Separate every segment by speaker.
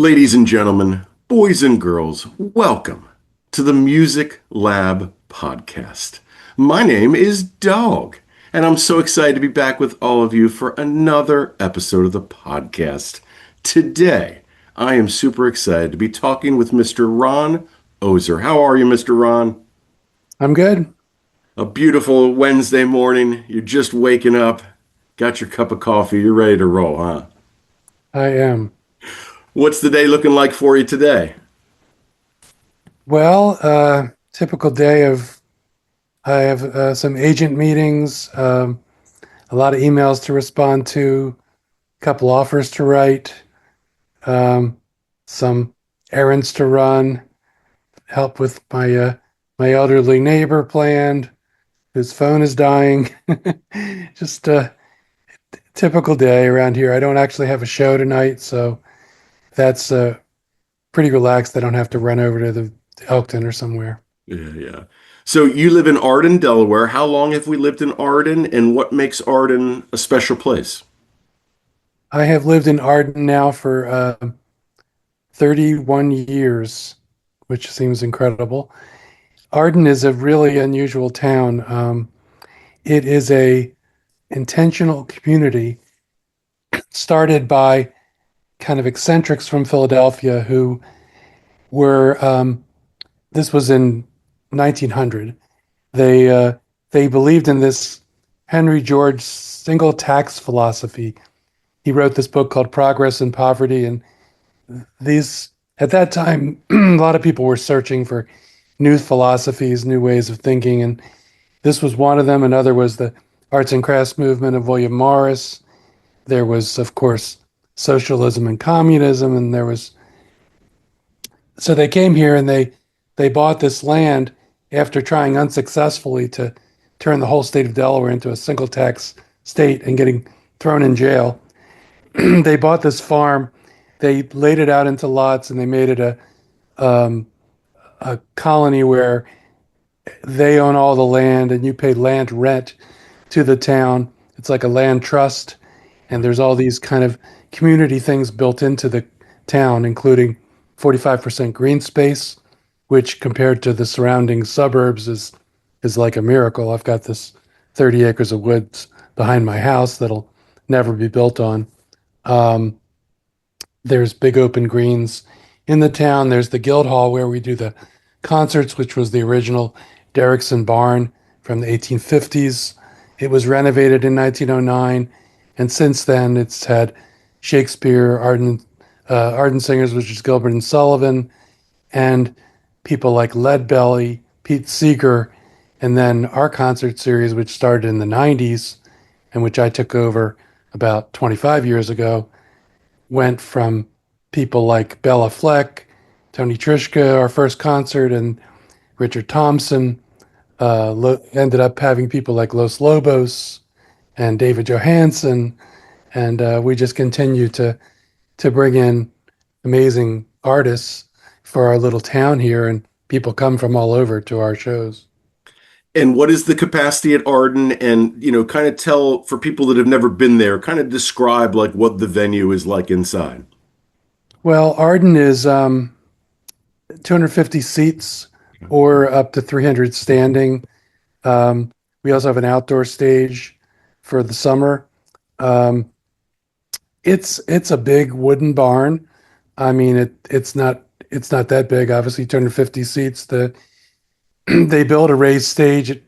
Speaker 1: Ladies and gentlemen, boys and girls, welcome to the Music Lab podcast. My name is Dogg, and I'm so excited to be back with all of you for another episode of the podcast. Today, I am super excited to be talking with Mr. Ron Ozer. How are you, Mr. Ron?
Speaker 2: I'm good.
Speaker 1: A beautiful Wednesday morning. You're just waking up, got your cup of coffee, you're ready to roll, huh?
Speaker 2: I am.
Speaker 1: What's the day looking like for you today?
Speaker 2: Well, typical day of I have some agent meetings, a lot of emails to respond to, a couple offers to write, um, some errands to run, help with my elderly neighbor planned whose phone is dying. Just a typical day around here. I don't actually have a show tonight, so that's pretty relaxed. I don't have to run over to the Elkton or somewhere.
Speaker 1: Yeah. So you live in Arden, Delaware. How long have we lived in Arden, and what makes Arden a special place?
Speaker 2: I have lived in Arden now for 31 years, which seems incredible. Arden is a really unusual town. It is a intentional community started by kind of eccentrics from Philadelphia who were this was in 1900. They uh, they believed in this Henry George single tax philosophy. He wrote this book called Progress and Poverty, and these at that time a lot of people were searching for new philosophies, new ways of thinking, and this was one of them. Another was the arts and crafts movement of William Morris. There was, of course, socialism and communism, and there was so they came here and they bought this land after trying unsuccessfully to turn the whole state of Delaware into a single tax state and getting thrown in jail. They bought this farm, they laid it out into lots, and they made it um, a colony where they own all the land and you pay land rent to the town. It's like a land trust, and there's all these kind of community things built into the town, including 45% green space, which compared to the surrounding suburbs is like a miracle. I've got this 30 acres of woods behind my house that'll never be built on. Um, there's big open greens in the town. There's the Guild Hall where we do the concerts, which was the original Derrickson Barn from the 1850s. It was renovated in 1909, and since then it's had Shakespeare, Arden singers, which is Gilbert and Sullivan, and people like Leadbelly, Pete Seeger, and then our concert series, which started in the 90s and which I took over about 25 years ago, went from people like Bella Fleck, Tony Trischka, our first concert, and Richard Thompson. Ended up having people like Los Lobos and David Johansen, and we just continue to bring in amazing artists for our little town here, and people come from all over to our shows.
Speaker 1: And what is the capacity at Arden? And, kind of tell for people that have never been there, kind of describe like what the venue is like inside.
Speaker 2: Well, Arden is 250 seats or up to 300 standing. We also have an outdoor stage for the summer. Um, it's a big wooden barn. I mean, it's not that big. Obviously, 250 seats. They built a raised stage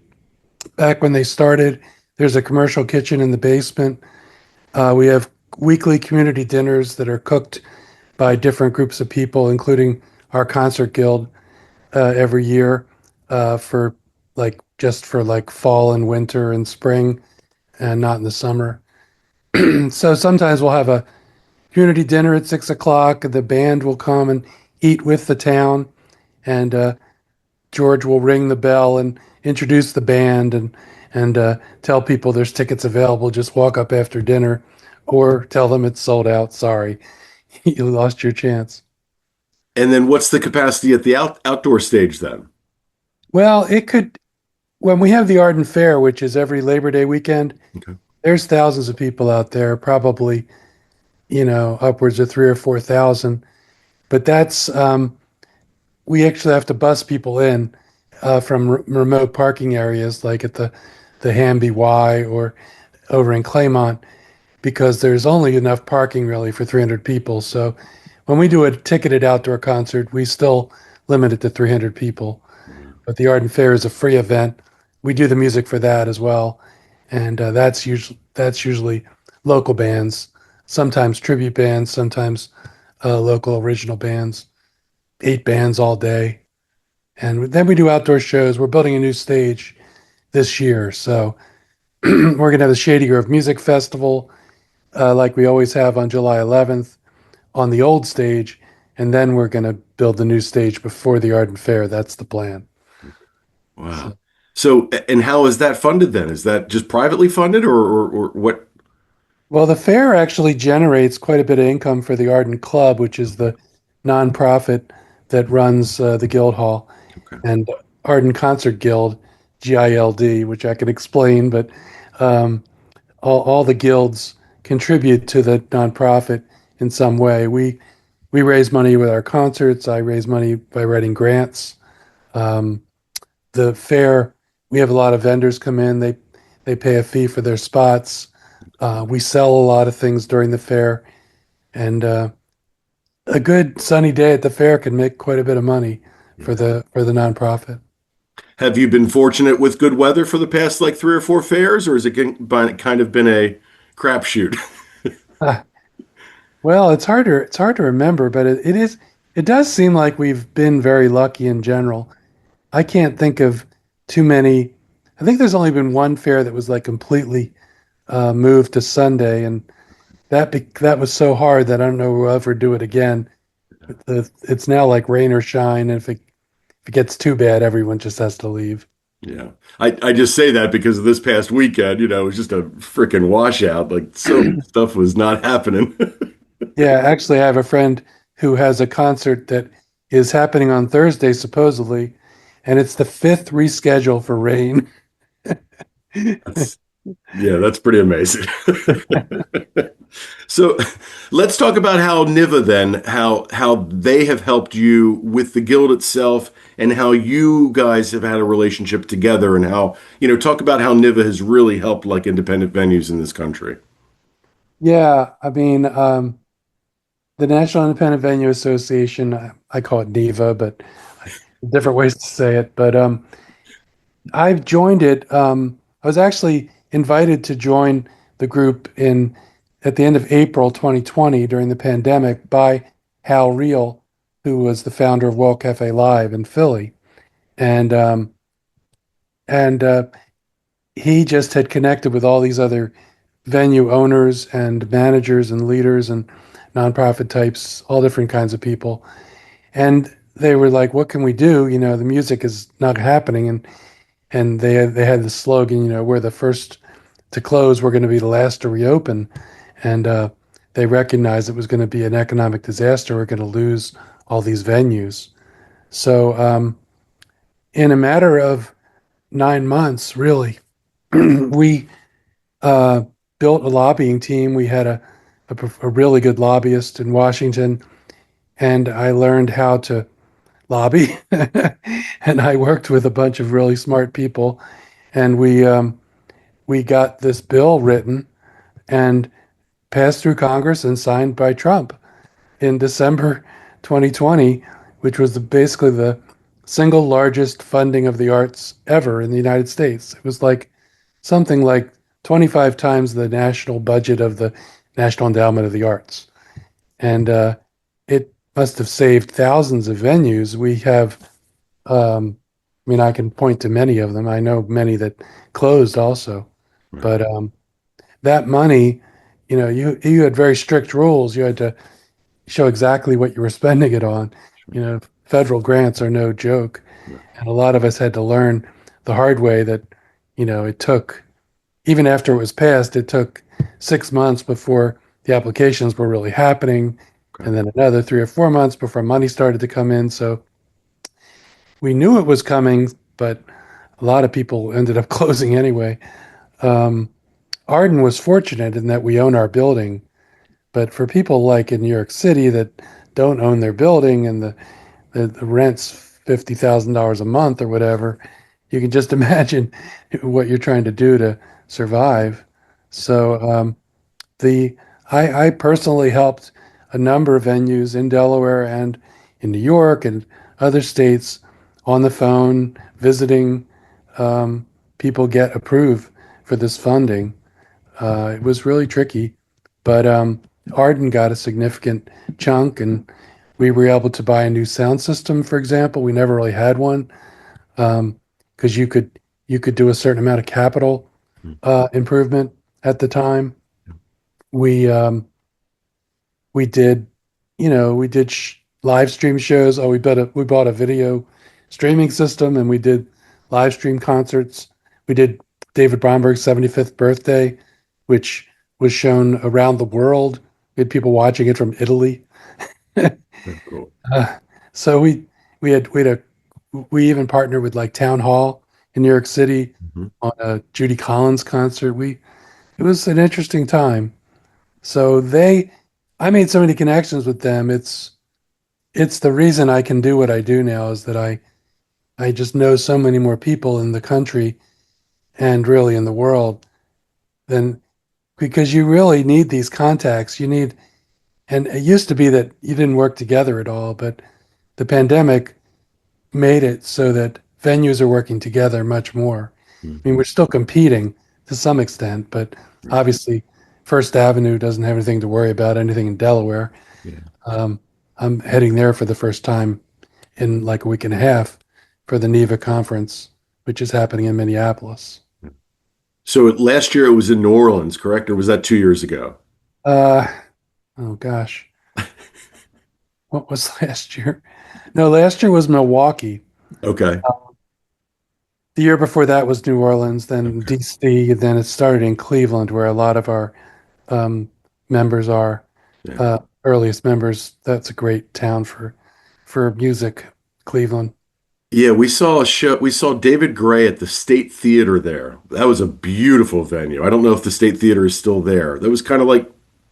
Speaker 2: back when they started. There's a commercial kitchen in the basement. We have weekly community dinners that are cooked by different groups of people, including our concert guild every year for just for like fall and winter and spring, and not in the summer. So sometimes we'll have a community dinner at 6 o'clock. The band will come and eat with the town, and George will ring the bell and introduce the band and tell people there's tickets available. Just walk up after dinner, or tell them it's sold out. Sorry, you lost your chance.
Speaker 1: And then what's the capacity at the outdoor stage then?
Speaker 2: Well, it could when we have the Arden Fair, which is every Labor Day weekend.
Speaker 1: Okay.
Speaker 2: There's thousands of people out there, probably upwards of 3 or 4,000. but that's we actually have to bus people in from remote parking areas, like at the Hamby Y or over in Claymont, because there's only enough parking really for 300 people. So when we do a ticketed outdoor concert, we still limit it to 300 people. But the Arden Fair is a free event. We do the music for that as well, and that's usually local bands, sometimes tribute bands, sometimes local original bands. 8 bands all day, and then we do outdoor shows. We're building a new stage this year, so we're gonna have the Shady Grove Music Festival, like we always have on July 11th on the old stage, and then we're gonna build the new stage before the Arden Fair. That's the plan.
Speaker 1: Wow.
Speaker 2: So,
Speaker 1: So, and how is that funded then? Is that just privately funded or what?
Speaker 2: well, the fair actually generates quite a bit of income for the Arden Club, which is the nonprofit that runs the Guild Hall,
Speaker 1: Okay.
Speaker 2: and Arden Concert Gild, GILD, which I can explain, but um, all the guilds contribute to the nonprofit in some way. We raise money with our concerts. I raise money by writing grants. Um, the fair, we have a lot of vendors come in. They pay a fee for their spots. We sell a lot of things during the fair, and a good sunny day at the fair can make quite a bit of money for
Speaker 1: Yeah.
Speaker 2: the nonprofit.
Speaker 1: Have you been fortunate with good weather for the past like 3 or 4 fairs, or has it kind of been a crapshoot?
Speaker 2: Ah, well, it's hard to remember, but it does seem like we've been very lucky in general. I can't think of too many. I think there's only been one fair that was like completely moved to Sunday, and that was so hard that I don't know we'll ever do it again. It's now like rain or shine, and if it gets too bad, everyone just has to leave.
Speaker 1: Yeah. I just say that because of this past weekend, it was just a freaking washout. Like so much stuff was not happening.
Speaker 2: Yeah, actually, I have a friend who has a concert that is happening on Thursday, supposedly, and it's the fifth reschedule for rain.
Speaker 1: That's, yeah, that's pretty amazing. So let's talk about how NIVA then, how they have helped you with the guild itself and how you guys have had a relationship together and how, talk about how NIVA has really helped like independent venues in this country.
Speaker 2: Yeah, I mean, the National Independent Venue Association, I call it NEVA, but different ways to say it. But I've joined it. I was actually invited to join the group in at the end of April 2020 during the pandemic by Hal Reel, who was the founder of Well Cafe Live in Philly, and um, and he just had connected with all these other venue owners and managers and leaders and nonprofit types, all different kinds of people, and they were like, "What can we do? The music is not happening," and they had the slogan, we're the first to close, we're going to be the last to reopen, and they recognized it was going to be an economic disaster. We're going to lose all these venues. So in a matter of 9 months, really, we uh, built a lobbying team. We had a really good lobbyist in Washington, and I learned how to lobby, and I worked with a bunch of really smart people, and we got this bill written and passed through Congress and signed by Trump in December 2020, which was basically the single largest funding of the arts ever in the United States. It was like something like 25 times the national budget of the National Endowment of the Arts. And it must have saved thousands of venues. We have, I mean, I can point to many of them. I know many that closed also.
Speaker 1: Right.
Speaker 2: But that money, you had very strict rules. You had to show exactly what you were spending it on. Federal grants are no joke,
Speaker 1: Right.
Speaker 2: and a lot of us had to learn the hard way that, it took even after it was passed, it took 6 months before the applications were really happening,
Speaker 1: Okay.
Speaker 2: and then another 3 or 4 months before money started to come in. So we knew it was coming, but a lot of people ended up closing anyway. Um, Arden was fortunate in that we own our building, but for people like in New York City that don't own their building and the rent's $50,000 a month or whatever, you can just imagine what you're trying to do to survive. So the I personally helped a number of venues in Delaware and in New York and other states on the phone visiting um, people get approved for this funding. It was really tricky, but Arden got a significant chunk, and we were able to buy a new sound system. For example, we never really had one because you could do a certain amount of capital improvement at the time. We we did, we did live stream shows. Oh, we bought a video streaming system, and we did live stream concerts. We did David Bromberg's 75th birthday, which was shown around the world. We had people watching it from Italy.
Speaker 1: Very cool.
Speaker 2: Uh, so we even partnered with like Town Hall in New York City
Speaker 1: Mhm.
Speaker 2: on a Judy Collins concert. It was an interesting time. So I made so many connections with them. It's the reason I can do what I do now is that I just know so many more people in the country and really in the world than because you really need these contacts. And it used to be that you didn't work together at all, but the pandemic made it so that venues are working together much more. I mean,
Speaker 1: Mhm.
Speaker 2: we're still competing to some extent, but
Speaker 1: Right.
Speaker 2: obviously First Avenue doesn't have anything to worry about, anything in Delaware.
Speaker 1: Yeah.
Speaker 2: Um, I'm heading there for the first time in like a week and a half for the NEVA conference, which is happening in Minneapolis.
Speaker 1: So last year it was in New Orleans, correct? Or was that 2 years ago?
Speaker 2: Uh, oh gosh, what was last year? No, last year was Milwaukee.
Speaker 1: Okay.
Speaker 2: The year before that was New Orleans, then
Speaker 1: Okay.
Speaker 2: DC, then it started in Cleveland, where a lot of our um, members are
Speaker 1: Yeah.
Speaker 2: earliest members. That's a great town for music, Cleveland.
Speaker 1: Yeah, we saw a show. We saw David Gray at the State Theater there. That was a beautiful venue. I don't know if the State Theater is still there. That was kind of like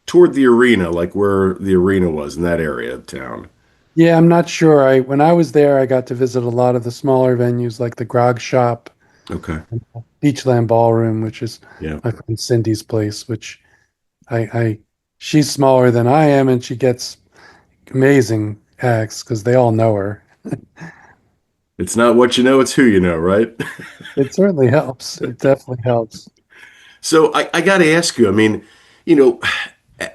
Speaker 1: toward the arena, like where the arena was in that area of town.
Speaker 2: Yeah, I'm not sure. I When I was there, I got to visit a lot of the smaller venues like the Grog Shop,
Speaker 1: Okay.
Speaker 2: Beachland Ballroom, which is
Speaker 1: Yeah.
Speaker 2: my friend Cindy's place, which I she's smaller than I am, and she gets amazing acts because they all know her.
Speaker 1: It's not what you know, it's who you know, right?
Speaker 2: It certainly helps. It definitely helps.
Speaker 1: So I got to ask you, I mean, you know,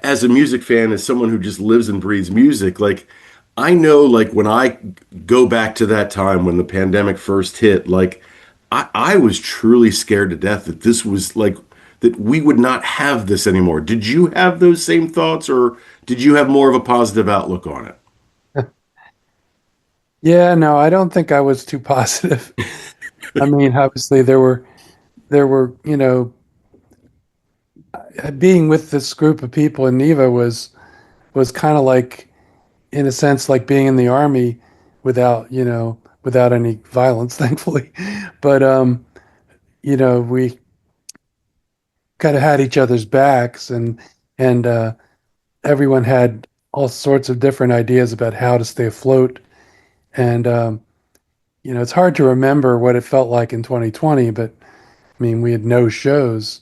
Speaker 1: as a music fan, as someone who just lives and breathes music, like I know like when I go back to that time when the pandemic first hit, like I was truly scared to death that this was like that we would not have this anymore. Did you have those same thoughts or did you have more of a positive outlook on it?
Speaker 2: Yeah, no, I don't think I was too positive. I mean, obviously there were, being with this group of people in Neva was kind of like in a sense like being in the army without any violence, thankfully. But we kind of had each other's backs and everyone had all sorts of different ideas about how to stay afloat. And it's hard to remember what it felt like in 2020, but I mean, we had no shows.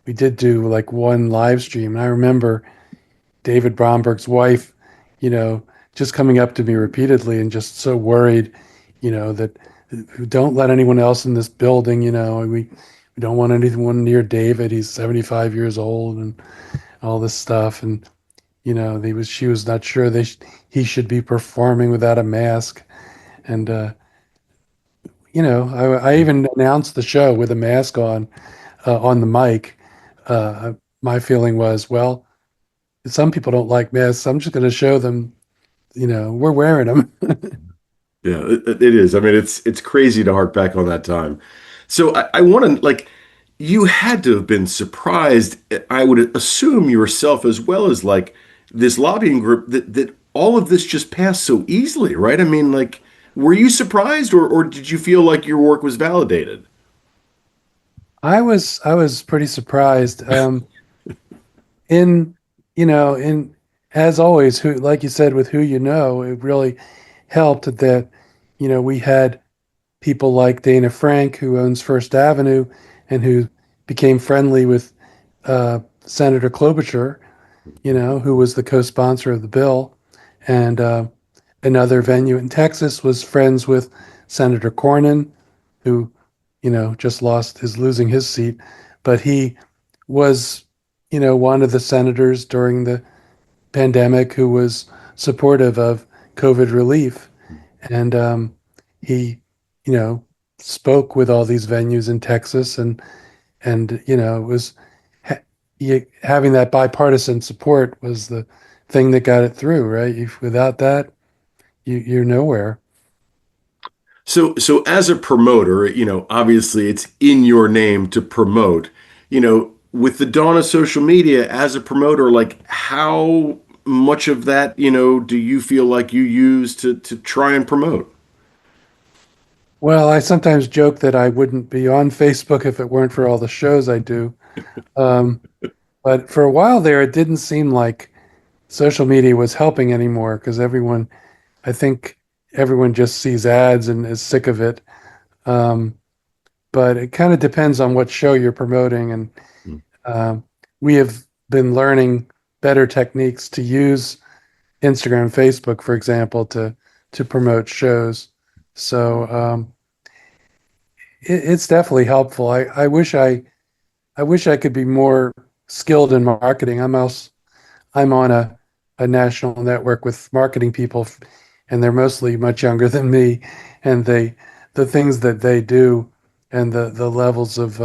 Speaker 2: We did do like one live stream, and I remember David Bromberg's wife, you know, just coming up to me repeatedly and just so worried, that don't let anyone else in this building, we don't want anyone near David. He's 75 years old and all this stuff. And, she was not sure he should be performing without a mask. And, I even announced the show with a mask on the mic. My feeling was, well, some people don't like masks. I'm just going to show them, we're wearing them.
Speaker 1: Yeah, it is. I mean, it's crazy to hark back on that time. So I want to like you had to have been surprised. I would assume yourself as well as like this lobbying group that all of this just passed so easily, right? I mean, like, were you surprised or did you feel like your work was validated?
Speaker 2: I was pretty surprised. In you know in as always, who, like you said, with who you know, it really helped that, we had people like Dana Frank, who owns First Avenue and who became friendly with Senator Klobuchar, who was the co-sponsor of the bill. And another venue in Texas was friends with Senator Cornyn, who, just is losing his seat. But he was, one of the senators during the pandemic who was supportive of COVID relief. And he, you know, spoke with all these venues in Texas, and it was having that bipartisan support was the thing that got it through, right? Without that, you're nowhere.
Speaker 1: So as a promoter, obviously it's in your name to promote. With the dawn of social media, as a promoter, like how much of that, do you feel like you use to try and promote?
Speaker 2: Well, I sometimes joke that I wouldn't be on Facebook if it weren't for all the shows I do. Um, but for a while there, it didn't seem like social media was helping anymore because I think everyone just sees ads and is sick of it. Um, but it kind of depends on what show you're promoting. And um, we have been learning better techniques to use Instagram, Facebook, for example, to promote shows. So it's definitely helpful. I wish I could be more skilled in marketing. I'm on a national network with marketing people, and they're mostly much younger than me, and the things that they do and the levels of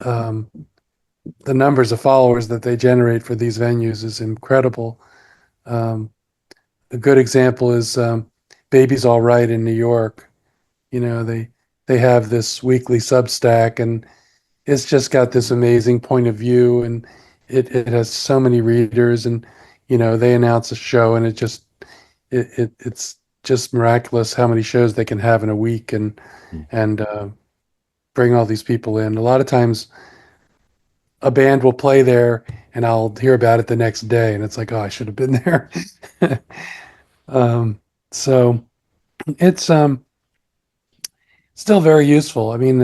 Speaker 2: um, the numbers of followers that they generate for these venues is incredible. Um, a good example is Baby's All Right in New York. They have this weekly Substack, and it's just got this amazing point of view, and it has so many readers, and they announce a show, and it's just miraculous how many shows they can have in a week, and bring all these people in. A lot of times a band will play there and I'll hear about it the next day, and it's like, oh, I should have been there. So it's still very useful. I mean,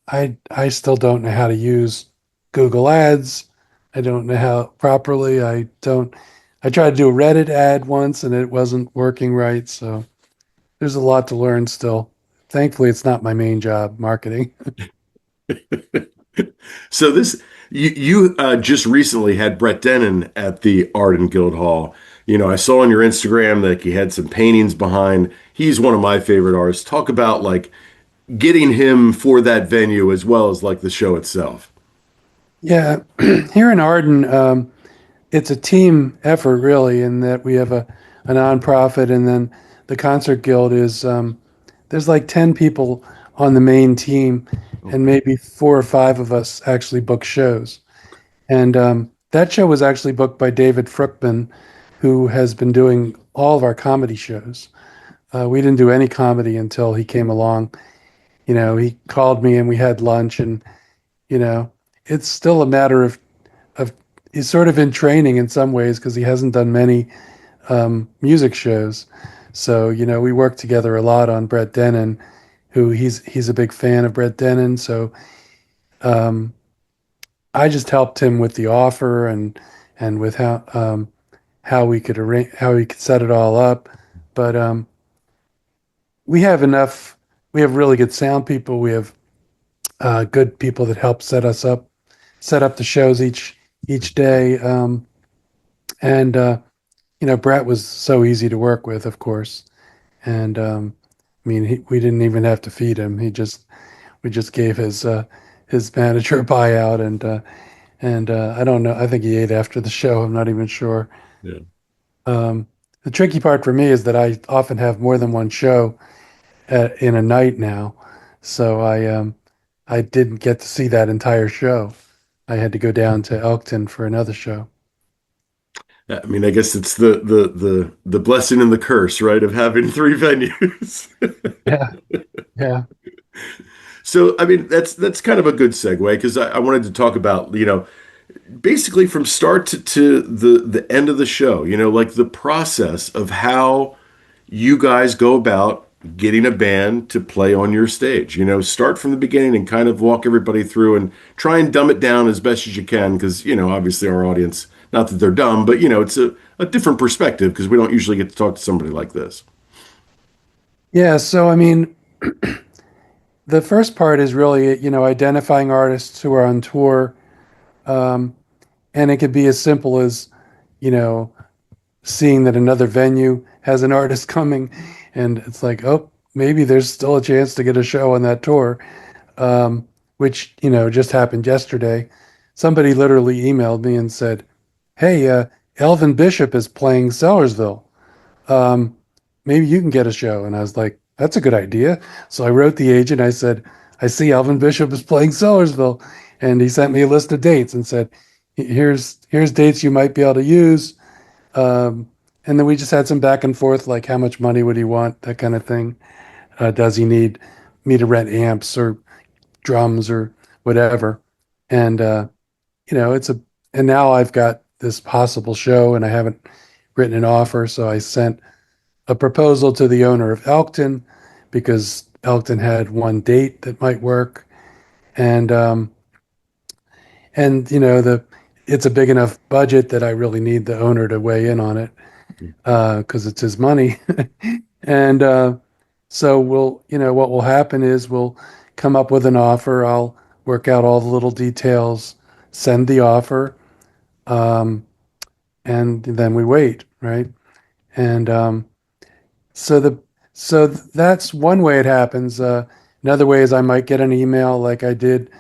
Speaker 2: I still don't know how to use Google Ads. I don't know how properly. I tried to do a Reddit ad once and it wasn't working right. So there's a lot to learn still. Thankfully, it's not my main job, marketing.
Speaker 1: So you just recently had Brett Dennen at the Arden Guild Hall. I saw on your Instagram that you had some paintings behind. He's one of my favorite artists. Talk about like getting him for that venue as well as like the show itself.
Speaker 2: Yeah, here in Arden, it's a team effort really, in that we have a nonprofit, and then the Concert Guild is there's like 10 people on the main team, and
Speaker 1: Okay.
Speaker 2: maybe four or five of us actually book shows. And that show was actually booked by David Fruchtman, who has been doing all of our comedy shows. We didn't do any comedy until he came along. He called me and we had lunch, and you know, it's still a matter of he's sort of in training in some ways because he hasn't done many music shows. So we work together a lot on Brett Dennen, who he's a big fan of Brett Dennen. So um, I just helped him with the offer, and with how we could how we could set it all up. But we have enough. We have really good sound people. We have good people that help set up the shows each day. And Brett was so easy to work with, of course. And I mean, we didn't even have to feed him. We just gave his manager a buyout, and I don't know. I think he ate after the show. I'm not even sure.
Speaker 1: Yeah.
Speaker 2: The tricky part for me is that I often have more than one show in a night now, so I didn't get to see that entire show. I had to go down to Elkton for another show.
Speaker 1: I mean, I guess it's the blessing and the curse, right, of having three venues.
Speaker 2: Yeah, yeah.
Speaker 1: So, I mean, that's kind of a good segue because I wanted to talk about, basically from start to the end of the show, like the process of how you guys go about getting a band to play on your stage. Start from the beginning and kind of walk everybody through and try and dumb it down as best as you can because, obviously our audience, not that they're dumb, but, it's a different perspective because we don't usually get to talk to somebody like this.
Speaker 2: Yeah, so I mean, the first part is really, identifying artists who are on tour. Um, and it could be as simple as, you know, seeing that another venue has an artist coming, and it's like, oh, maybe there's still a chance to get a show on that tour, which, just happened yesterday. Somebody literally emailed me and said, hey, Elvin Bishop is playing Sellersville. Um, Maybe you can get a show. And I was like, that's a good idea. So I wrote the agent. I said, I see Alvin Bishop is playing Sellersville. And he sent me a list of dates and said, here's dates you might be able to use. Um, and then we just had some back and forth, like how much money would he want, that kind of thing. Does he need me to rent amps or drums or whatever? And, it's and now I've got this possible show and I haven't written an offer. So I sent a proposal to the owner of Elkton because Elkton had one date that might work, and the it's a big enough budget that I really need the owner to weigh in on it because it's his money, and so what will happen is we'll come up with an offer. I'll work out all the little details, send the offer, um, and then we wait, right? And So the so that's one way it happens. Another way is I might get an email like I did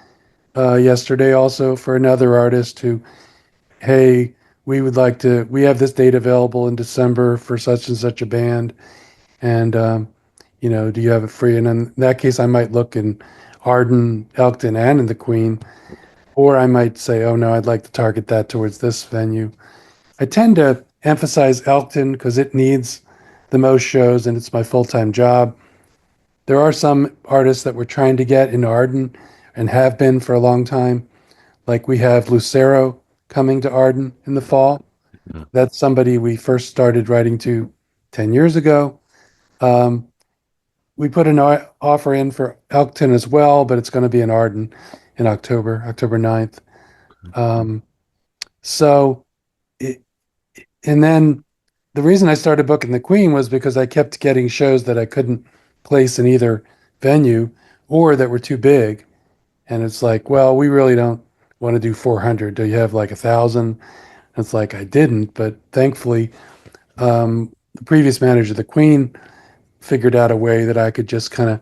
Speaker 2: yesterday also for another artist who, hey, we have this date available in December for such and such a band, and do you have it free? And in that case, I might look in Arden, Elkton, and in the Queen, or I might say, oh no, I'd like to target that towards this venue. I tend to emphasize Elkton because it needs the most shows and it's my full-time job. There are some artists that we're trying to get in Arden and have been for a long time. Like we have Lucero coming to Arden in the fall.
Speaker 1: Yeah.
Speaker 2: That's somebody we first started writing to 10 years ago. Um, we put an offer in for Elkton as well, but it's going to be in Arden in October 9th. Um, so, it, and then the reason I started booking the Queen was because I kept getting shows that I couldn't place in either venue or that were too big. And it's like, well, we really don't want to do 400. Do you have like 1,000? It's like, I didn't, but thankfully, the previous manager, the Queen, figured out a way that I could just kind of,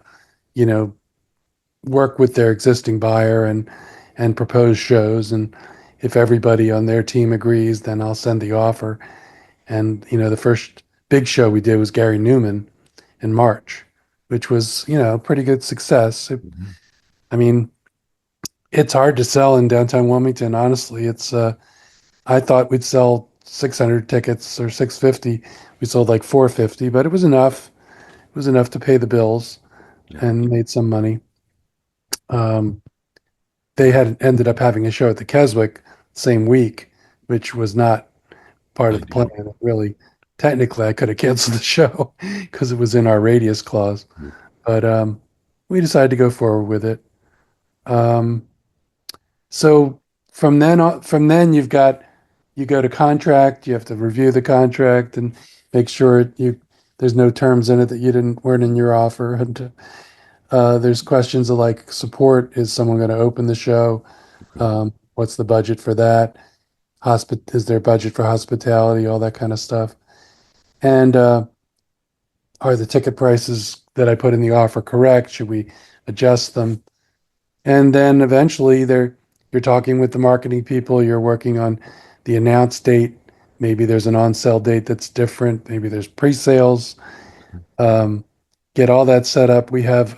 Speaker 2: you know, work with their existing buyer and propose shows. And if everybody on their team agrees, then I'll send the offer. And, the first big show we did was Gary Newman in March, which was, pretty good success.
Speaker 1: Mhm.
Speaker 2: I mean, it's hard to sell in downtown Wilmington. Honestly, I thought we'd sell 600 tickets or 650. We sold like 450, but it was enough. It was enough to pay the bills
Speaker 1: Yeah.
Speaker 2: and made some money. Um, they had ended up having a show at the Keswick same week, which was not part of the plan.
Speaker 1: Ideal.
Speaker 2: Really, technically, I could have canceled the show because it was in our radius clause,
Speaker 1: Mhm.
Speaker 2: but we decided to go forward with it. Um, so from then you go to contract. You have to review the contract and make sure there's no terms in it that you didn't weren't in your offer. And there's questions of like support. Is someone going to open the show? What's the budget for that? Is there budget for hospitality? All that kind of stuff. And are the ticket prices that I put in the offer correct? Should we adjust them? And then eventually you're talking with the marketing people, you're working on the announce date. Maybe there's an on-sale date that's different. Maybe there's pre-sales. Um, get all that set up. We have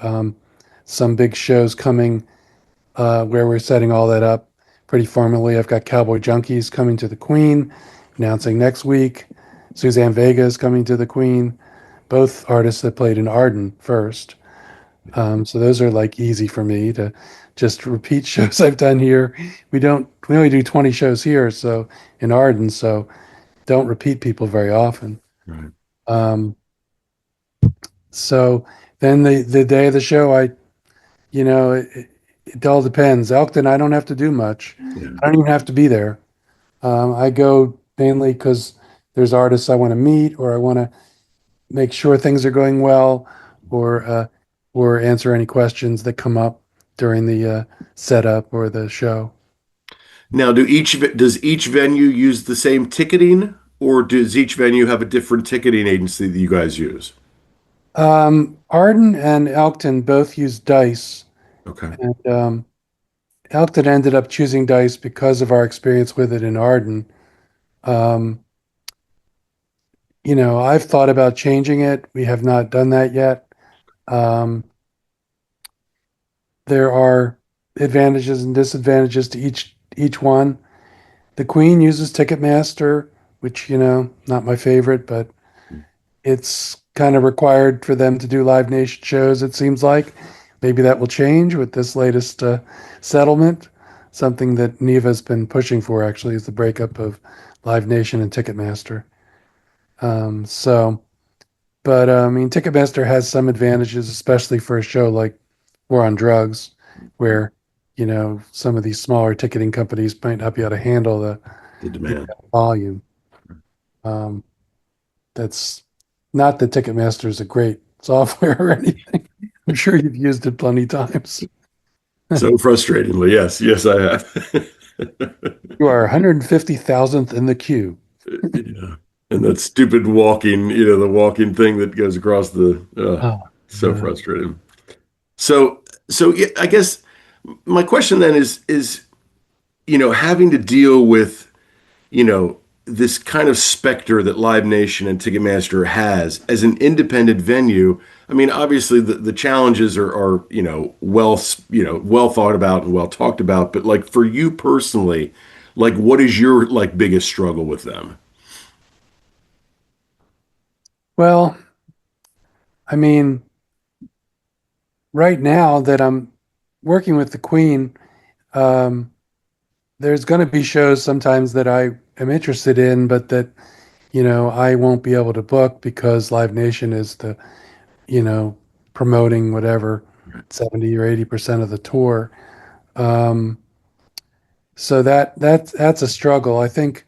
Speaker 2: some big shows coming where we're setting all that up pretty formally. I've got Cowboy Junkies coming to the Queen, announcing next week. Suzanne Vega is coming to the Queen, both artists that played in Arden first. So those are like easy for me to just repeat shows I've done here. We only do 20 shows here, so in Arden, so don't repeat people very often.
Speaker 1: Right.
Speaker 2: Um, so then the day of the show, it all depends. Elkton, I don't have to do much.
Speaker 1: Yeah.
Speaker 2: I don't even have to be there. I go mainly because there's artists I want to meet, or I want to make sure things are going well, or answer any questions that come up during the setup or the show.
Speaker 1: Now, does each venue use the same ticketing, or does each venue have a different ticketing agency that you guys use?
Speaker 2: Arden and Elkton both use Dice,
Speaker 1: Okay.
Speaker 2: and Elkton ended up choosing Dice because of our experience with it in Arden. Um, I've thought about changing it. We have not done that yet. Um, there are advantages and disadvantages to each one. The Queen uses Ticketmaster, which, not my favorite, but it's kind of required for them to do Live Nation shows, it seems like. Maybe that will change with this latest settlement. Something that Neva's been pushing for actually is the breakup of Live Nation and Ticketmaster. So, but I mean, Ticketmaster has some advantages, especially for a show like War on Drugs, where some of these smaller ticketing companies might not be able to handle
Speaker 1: The
Speaker 2: the
Speaker 1: demand.
Speaker 2: volume. Um, that's not that Ticketmaster is a great software or anything. I'm sure you've used it plenty times.
Speaker 1: So frustratingly, yes, yes, I have.
Speaker 2: You are 150,000th in the queue.
Speaker 1: Yeah. And that stupid walking, the walking thing that goes across
Speaker 2: Oh,
Speaker 1: so
Speaker 2: yeah.
Speaker 1: frustrating. So yeah, I guess my question then is, having to deal with, this kind of specter that Live Nation and Ticketmaster has as an independent venue. I mean, obviously the challenges are, well thought about and well talked about, but like for you personally, like what is your like biggest struggle with them?
Speaker 2: Well, I mean, right now that I'm working with the Queen, um, there's going to be shows sometimes that I am interested in, but that, I won't be able to book because Live Nation is you know, promoting whatever 70 or 80% of the tour. Um, so that's a struggle. I think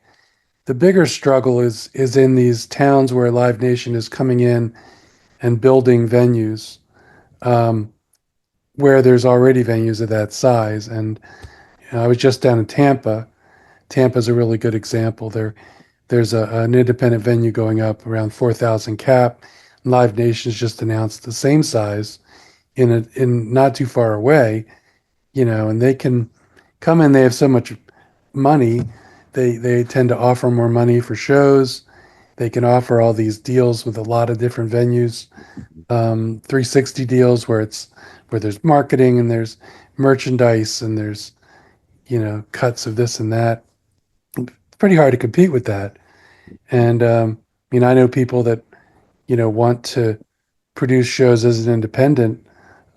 Speaker 2: the bigger struggle is in these towns where Live Nation is coming in and building venues, um, where there's already venues of that size. And I was just down in Tampa. Tampa's a really good example. There's an independent venue going up around 4,000 cap. Live Nation's just announced the same size in not too far away, and they can come in. They have so much money. They tend to offer more money for shows. They can offer all these deals with a lot of different venues, 360 deals where there's marketing and there's merchandise and there's cuts of this and that. It's pretty hard to compete with that. And I mean, I know people that want to produce shows as an independent,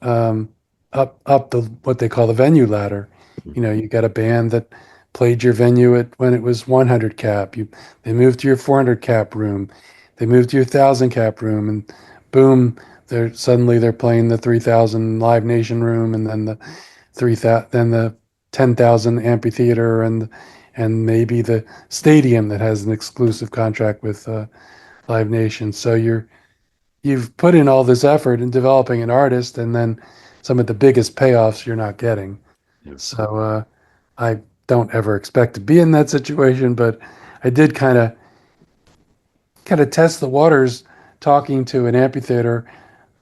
Speaker 2: um, up the what they call the venue ladder. You got a band that played your venue at when it was 100 cap. They moved to your 400 cap room. They moved to your 1,000 cap room, and boom, they're playing the 3,000 Live Nation room, and then the 3,000, then the 10,000 amphitheater, and maybe the stadium that has an exclusive contract with Live Nation. So you've put in all this effort in developing an artist, and then some of the biggest payoffs you're not getting.
Speaker 1: Yeah.
Speaker 2: So I don't ever expect to be in that situation, but I did kind of test the waters talking to an amphitheater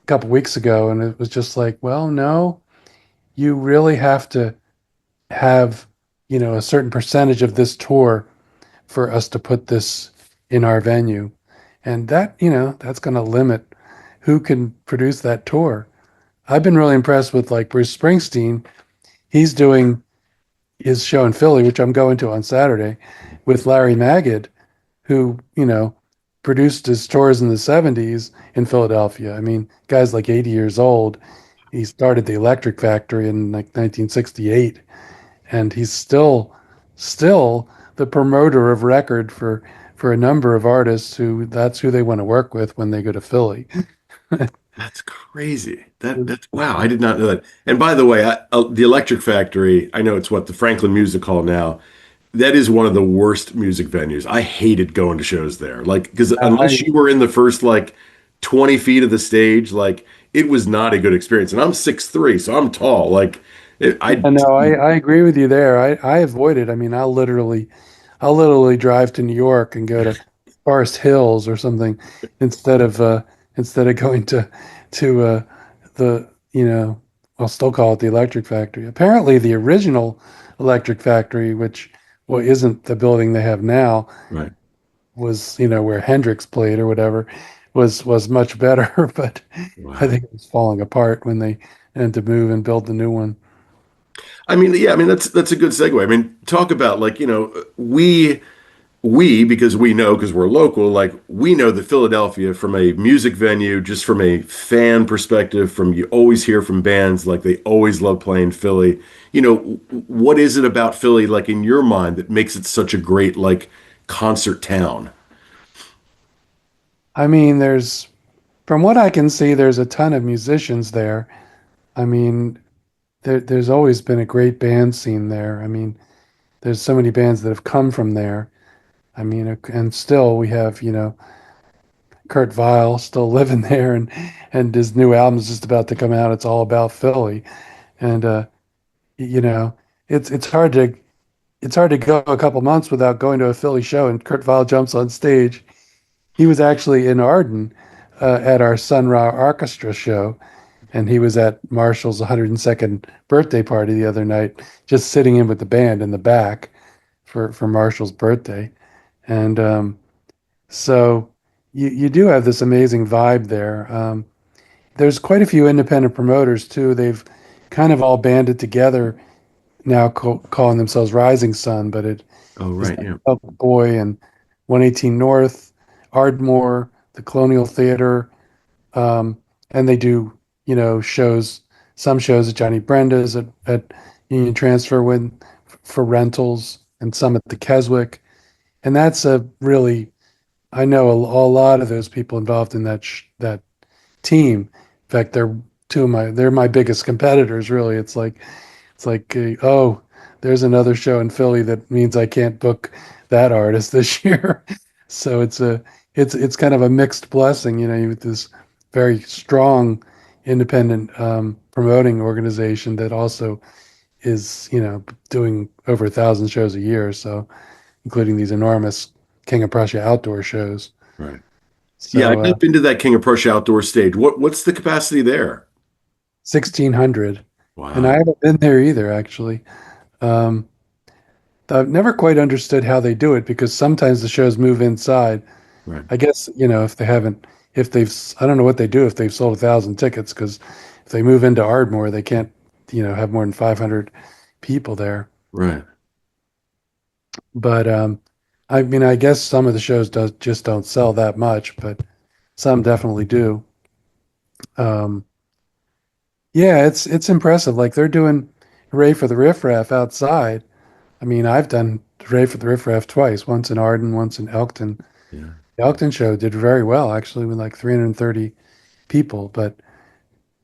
Speaker 2: a couple weeks ago, and it was just like, well, no, you really have to have a certain percentage of this tour for us to put this in our venue, and that's going to limit who can produce that tour. I've been really impressed with like Bruce Springsteen. He's doing his show in Philly, which I'm going to on Saturday, with Larry Magid, who, produced his tours in the 70s in Philadelphia. I mean, guy's like 80 years old. he started the Electric Factory in like 1968, and he's still the promoter of record for a number of artists who that's who they want to work with when they go to Philly.
Speaker 1: That's crazy. That's wow. I did not know that. And by the way, the Electric Factory, I know it's what the Franklin Music Hall now. That is one of the worst music venues. I hated going to shows there. Like, because unless
Speaker 2: I
Speaker 1: you were in the first like 20 feet of the stage, like it was not a good experience. And I'm 6'3", so I'm tall. Like, I
Speaker 2: I know I agree with you there. I avoid it. I mean, I'll literally drive to New York and go to Forest Hills or something instead of going to the I'll still call it the Electric Factory. Apparently, the original Electric Factory, which well isn't the building they have now,
Speaker 1: right.
Speaker 2: was where Hendrix played or whatever, was much better. But I
Speaker 1: Wow.
Speaker 2: think it was falling apart when they had to move and build the new one.
Speaker 1: I mean, yeah, I mean that's a good segue. I mean, talk about like, we because we know because we're local, like we know that Philadelphia from a music venue, just from a fan perspective, from you always hear from bands like they always love playing Philly. What is it about Philly like in your mind that makes it such a great like concert town?
Speaker 2: I mean, from what I can see, there's a ton of musicians there. I mean, there's always been a great band scene there. I mean, there's so many bands that have come from there. I mean, and still we have, Kurt Vile still living there, and his new album's just about to come out. It's all about Philly, and you know, it's hard to go a couple months without going to a Philly show, and Kurt Vile jumps on stage. He was actually in Arden at our Sun Ra Orchestra show, and he was at Marshall's 102nd birthday party the other night, just sitting in with the band in the back for Marshall's birthday. And so you do have this amazing vibe there. There's quite a few independent promoters too. They've kind of all banded together now, calling themselves Rising Sun, but it
Speaker 1: Oh,
Speaker 2: is
Speaker 1: right,
Speaker 2: like
Speaker 1: yeah.
Speaker 2: Public Boy and 118 North, Ardmore, the Colonial Theater, um, and they do shows. Some shows at Johnny Brenda's at Union Transfer when for rentals, and some at the Keswick. And that's a really I know a lot of those people involved in that team. In fact, they're my biggest competitors. Really, it's like oh, there's another show in Philly that means I can't book that artist this year. So it's kind of a mixed blessing, with this very strong independent promoting organization that also is doing over 1,000 shows a year. So including these enormous King of Prussia outdoor shows.
Speaker 1: Right. Yeah,
Speaker 2: So
Speaker 1: I've been to that King of Prussia outdoor stage. What's the capacity there?
Speaker 2: 1,600, and I
Speaker 1: Wow.
Speaker 2: haven't been there either actually. Um, I've never quite understood how they do it because sometimes the shows move inside.
Speaker 1: Right.
Speaker 2: I guess, if they haven't, if they've, I don't know what they do if they've sold 1,000 tickets because if they move into Ardmore, they can't, have more than 500 people there.
Speaker 1: Right.
Speaker 2: But I mean, I guess some of the shows just don't sell that much, but some definitely do. Um, yeah, it's impressive. Like they're doing Hooray for the Riff Raff outside. I mean, I've done Hooray for the Riff Raff twice, once in Arden, once in Elkton.
Speaker 1: Yeah.
Speaker 2: The Elkton show did very well, actually, with like 330 people, but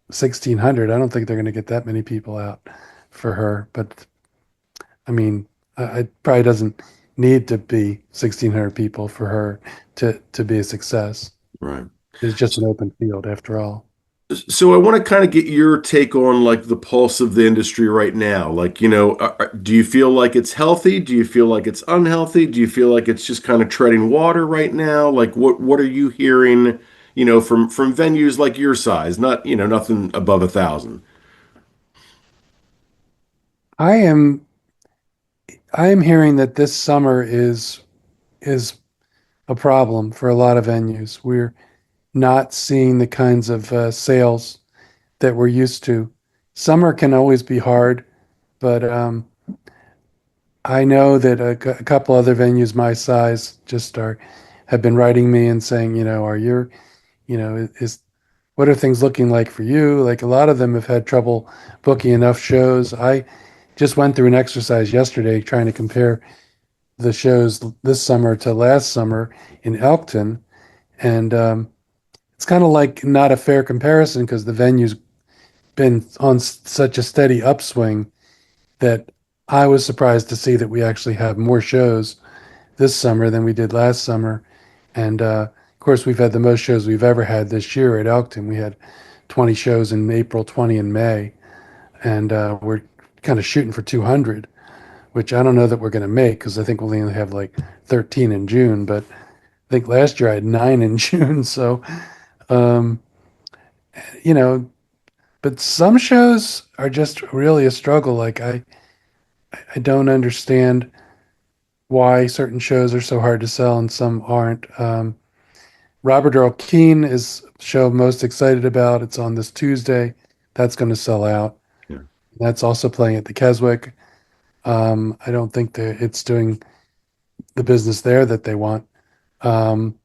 Speaker 2: 1,600, I don't think they're going to get that many people out for her. But I mean, it probably doesn't need to be 1,600 people for her to be a success.
Speaker 1: Right.
Speaker 2: It's just an open field after all.
Speaker 1: So I want to kind of get your take on like the pulse of the industry right now. Like, do you feel like it's healthy? Do you feel like it's unhealthy? Do you feel like it's just kind of treading water right now? Like what are you hearing, from venues like your size, not, nothing above 1,000.
Speaker 2: I am I am hearing that this summer is a problem for a lot of venues. We're not seeing the kinds of sales that we're used to. Summer can always be hard, but I know that a couple other venues my size just have been writing me and saying, are you, is what are things looking like for you? Like a lot of them have had trouble booking enough shows. I just went through an exercise yesterday trying to compare the shows this summer to last summer in Elkton, and it's kind of like not a fair comparison because the venue's been on such a steady upswing that I was surprised to see that we actually have more shows this summer than we did last summer. And of course, we've had the most shows we've ever had this year at Elkton. We had 20 shows in April, 20 in May, and we're kind of shooting for 200, which I don't know that we're going to make because I think we'll only have like 13 in June. But I think last year I had 9 in June. So, um, you know, but some shows are just really a struggle. Like I don't understand why certain shows are so hard to sell and some aren't. Robert Earl Keen is the show I'm most excited about. It's on this Tuesday. That's going to sell out.
Speaker 1: Yeah.
Speaker 2: That's also playing at the Keswick. I don't think that it's doing the business there that they want. Um,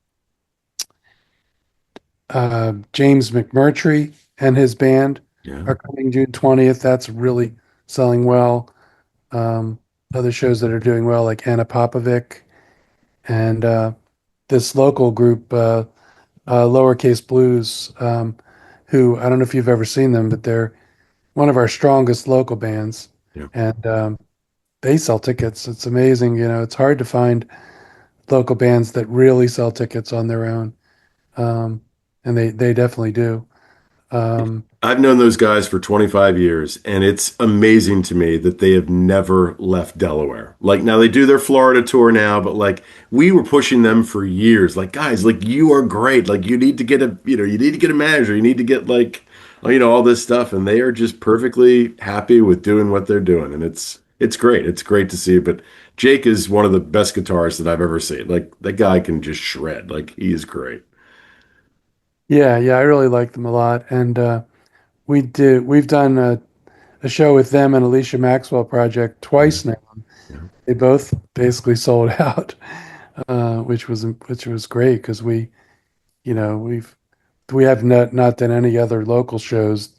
Speaker 2: James McMurtry and his band
Speaker 1: Yeah.
Speaker 2: are coming June 20th. That's really selling well. Um, Other shows that are doing well, like Anna Popovic and this local group, Lowercase Blues, who I don't know if you've ever seen them, but they're one of our strongest local bands.
Speaker 1: Yeah.
Speaker 2: And they sell tickets. It's amazing. It's hard to find local bands that really sell tickets on their own. Um, and they definitely do. Um,
Speaker 1: I've known those guys for 25 years, and it's amazing to me that they have never left Delaware. Like now they do their Florida tour now, but like we were pushing them for years. Like, guys, like you are great. Like you need to get you need to get a manager. You need to get like, all this stuff. And they are just perfectly happy with doing what they're doing. And it's great. It's great to see. But Jake is one of the best guitarists that I've ever seen. Like that guy can just shred. Like he is great.
Speaker 2: yeah, yeah, I really like them a lot. And we've done a show with them and Alicia Maxwell Project
Speaker 1: Yeah.
Speaker 2: twice now.
Speaker 1: Yeah.
Speaker 2: They both basically sold out, which was great because we have not done any other local shows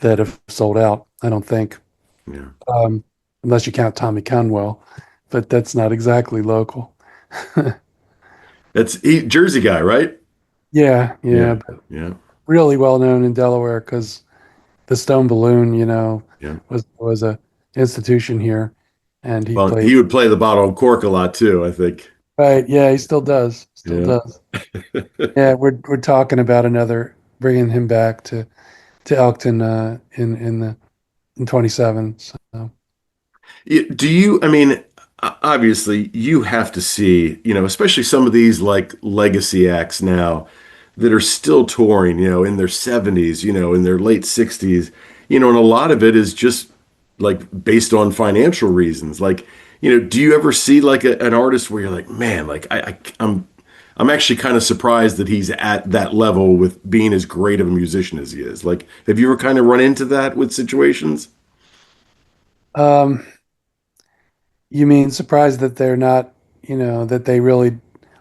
Speaker 2: that have sold out. I don't think,
Speaker 1: Yeah.
Speaker 2: um, unless you count Tommy Conwell, but that's not exactly local.
Speaker 1: Jersey guy, right?
Speaker 2: Yeah, yeah,
Speaker 1: Yeah.
Speaker 2: but
Speaker 1: Yeah.
Speaker 2: really well known in Delaware because the Stone Balloon,
Speaker 1: Yeah.
Speaker 2: was a institution here, and he
Speaker 1: Well,
Speaker 2: played.
Speaker 1: he would play the bottle of cork a lot too, I think.
Speaker 2: Right, yeah, he still does, still
Speaker 1: Yeah.
Speaker 2: does. Yeah, we're talking about another bringing him back to Elkton in 27. So
Speaker 1: Do you, I mean, obviously you have to see, especially some of these like legacy acts now that are still touring, in their 70s, in their late 60s, and a lot of it is just like based on financial reasons. Like, do you ever see like an artist where you're like, man, like I'm actually kind of surprised that he's at that level with being as great of a musician as he is. Like, have you ever kind of run into that with situations?
Speaker 2: um, you mean surprised that they're not, that they really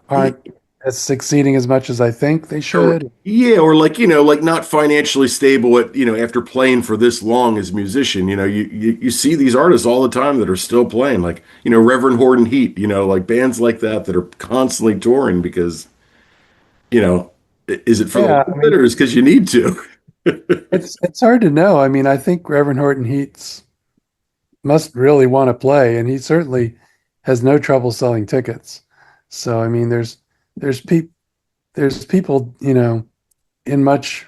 Speaker 2: aren't as succeeding as much as I think they
Speaker 1: Or
Speaker 2: should?
Speaker 1: yeah, or like like not financially stable at after playing for this long as a musician. You see these artists all the time that are still playing, like Reverend Horton Heat. Like bands like that are constantly touring because you know is it for the love
Speaker 2: Yeah, I
Speaker 1: of it
Speaker 2: mean,
Speaker 1: or is because you need to?
Speaker 2: it's hard to know. I mean, I think Reverend Horton Heats must really want to play, and he certainly has no trouble selling tickets. So, I mean, there's peop there's people, in much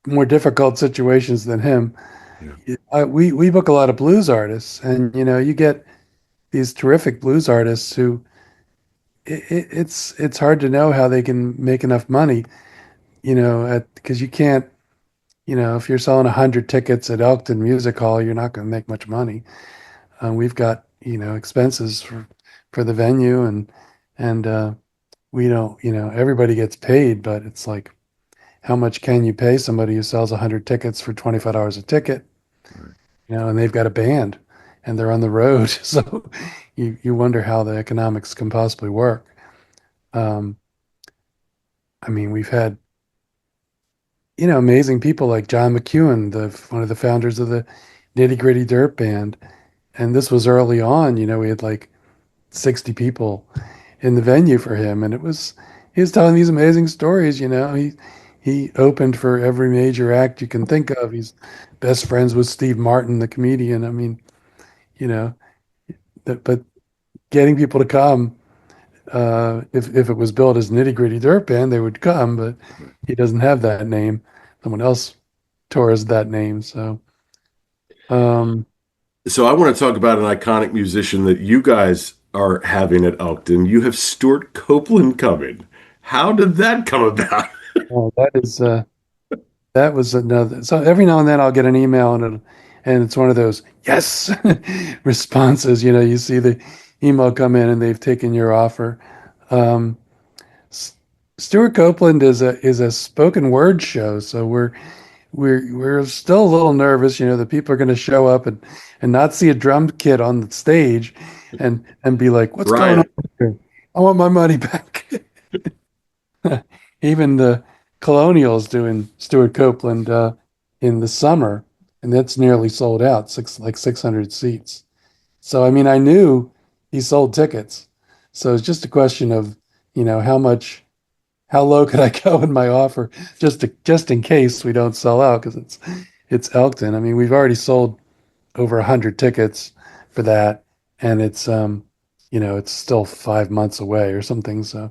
Speaker 2: more difficult situations than him.
Speaker 1: Yeah,
Speaker 2: We book a lot of blues artists, and you get these terrific blues artists who it's hard to know how they can make enough money, at because you can't, if you're selling 100 tickets at Elkton Music Hall, you're not going to make much money. We've got expenses for the venue, and we don't, everybody gets paid, but it's like how much can you pay somebody who sells 100 tickets for $25 a ticket?
Speaker 1: right.
Speaker 2: And they've got a band and they're on the road. So you wonder how the economics can possibly work. Um, I mean, we've had amazing people like John McEwen, one of the founders of the Nitty Gritty Dirt Band. And this was early on, we had like 60 people in the venue for him. And he was telling these amazing stories, he opened for every major act you can think of. He's best friends with Steve Martin, the comedian. I mean, you know, but getting people to come, if it was billed as Nitty Gritty Dirt Band, they would come, but he doesn't have that name. Someone else tours that name. So, um,
Speaker 1: So I want to talk about an iconic musician that you guys are having at Elkton. You have Stuart Copeland coming. How did that come about?
Speaker 2: well, that was another. So every now and then I'll get an email and it's one of those yes responses. You see the email come in and they've taken your offer. Um, Stuart Copeland is a spoken word show, so we're still a little nervous. The people are going to show up and not see a drum kit on the stage and be like, "What's going on
Speaker 1: Right.
Speaker 2: here? I want my money back." Even the Colonials doing Stuart Copeland in the summer, and that's nearly sold out, 600 seats. So I mean, I knew he sold tickets, so it's just a question of how low could I go in my offer just in case we don't sell out because it's Elkton. I mean, we've already sold over 100 tickets for that, and it's still 5 months away or something, so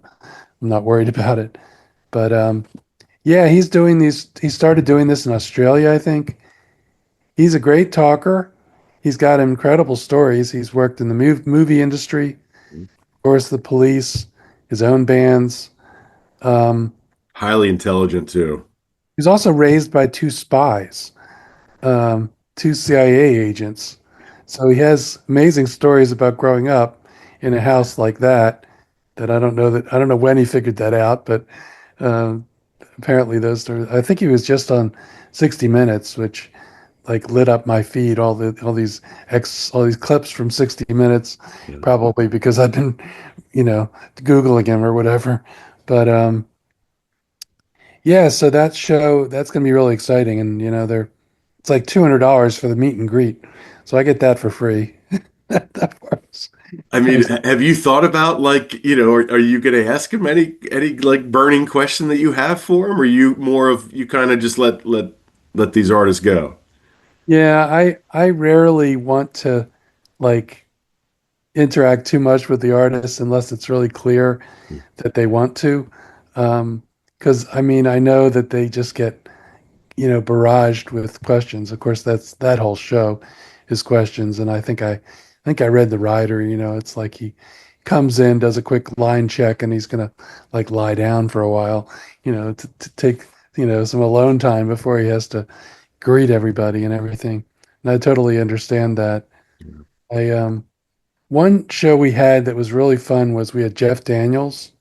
Speaker 2: I'm not worried about it. But yeah, he's doing these. He started doing this in Australia, I think. He's a great talker. He's got incredible stories. He's worked in the movie industry, of course, the police, his own bands. Um,
Speaker 1: Highly intelligent too.
Speaker 2: he's also raised by two spies, two CIA agents. So he has amazing stories about growing up in a house like that I don't know when he figured that out, but um, apparently those stories. I think he was just on 60 Minutes, which like lit up my feed all these clips from 60 Minutes,
Speaker 1: Yeah.
Speaker 2: probably because I've been Googling him or whatever. But yeah, so that's going to be really exciting, and they're it's like $200 for the meet and greet, so I get that for free. That works.
Speaker 1: I
Speaker 2: Kind
Speaker 1: mean,
Speaker 2: of,
Speaker 1: have you thought about like, are you going to ask him any like burning question that you have for him, or you more of you kind of just let these artists go?
Speaker 2: yeah, I rarely want to like interact too much with the artist unless it's really clear that they want to. Because I mean, I know that they just get barraged with questions. Of course, that whole show is questions, and I think I read the writer. It's like he comes in, does a quick line check, and he's gonna like lie down for a while, to take some alone time before he has to greet everybody and everything. And I totally understand that. I One show we had that was really fun was we had Jeff Daniels,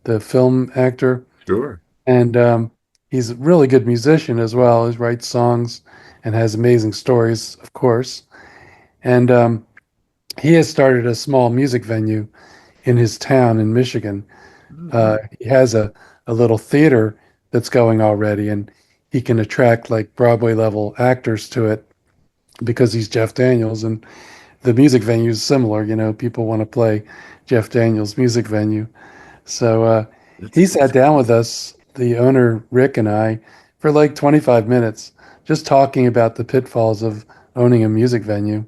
Speaker 2: the film actor,
Speaker 1: Sure.
Speaker 2: and he's a really good musician as well. He writes songs and has amazing stories, of course. And he has started a small music venue in his town in Michigan.
Speaker 1: Mhm.
Speaker 2: He has a little theater that's going already, and he can attract like Broadway level actors to it because he's Jeff Daniels. And the music venue is similar. People want to play Jeff Daniels' music venue. So
Speaker 1: That's
Speaker 2: he sat down with us, the owner, Rick, and I, for like 25 minutes, just talking about the pitfalls of owning a music venue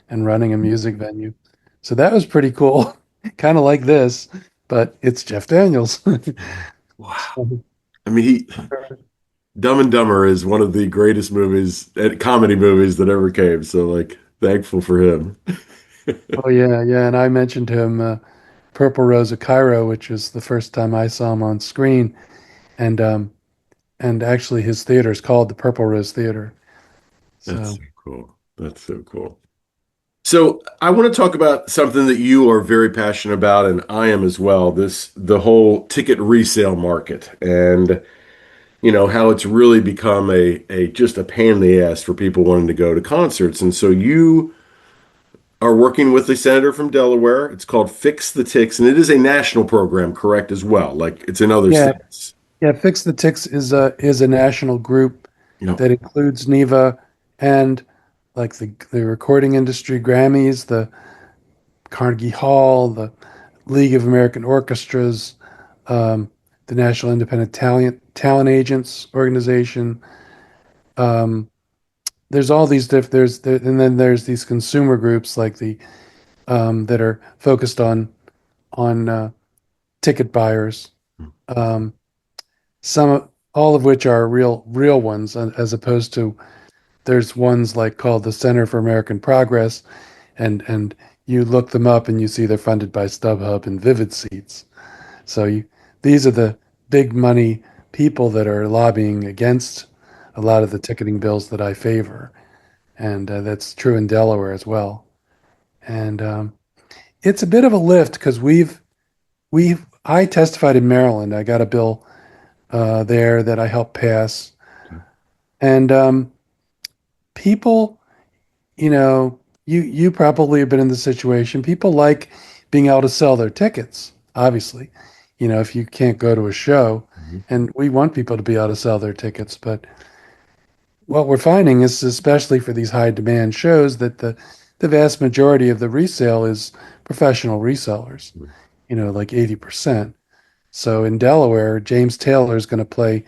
Speaker 2: and running a music venue. So that was pretty cool. Kind of like this, but it's Jeff Daniels.
Speaker 1: wow. I mean, he Dumb and Dumber is one of the greatest movies, comedy movies that ever came. So like, thankful for him.
Speaker 2: Oh yeah, yeah. And I mentioned to him Purple Rose of Cairo, which was the first time I saw him on screen, and actually his theater is called the Purple Rose Theater.
Speaker 1: That's
Speaker 2: So
Speaker 1: so cool. That's so cool. So I want to talk about something that you are very passionate about, and I am as well. The whole ticket resale market, and how it's really become a just a pain in the ass for people wanting to go to concerts. And so you are working with a senator from Delaware. It's called Fix the Ticks, and it is a national program, correct, as well. Like it's in other
Speaker 2: yeah,
Speaker 1: states.
Speaker 2: Yeah, Fix the Ticks is a national group
Speaker 1: Yep.
Speaker 2: that includes NEVA and like the recording industry, Grammys, the Carnegie Hall, the League of American Orchestras, um, the National Independent Talent Agents Organization. Um, there's all these and then there's these consumer groups like the that are focused on ticket buyers. Um, all of which are real ones, as opposed to there's ones like called the Center for American Progress, and you look them up and you see they're funded by StubHub and Vivid Seats. So these are the big money people that are lobbying against a lot of the ticketing bills that I favor, and that's true in Delaware as well. And it's a bit of a lift because we've I testified in Maryland. I got a bill there that I helped pass, and people, you probably have been in the situation. People like being able to sell their tickets, obviously. If you can't go to a show,
Speaker 1: Mhm.
Speaker 2: and we want people to be able to sell their tickets, but what we're finding is, especially for these high demand shows, that the vast majority of the resale is professional resellers, like 80%. So in Delaware, James Taylor is going to play,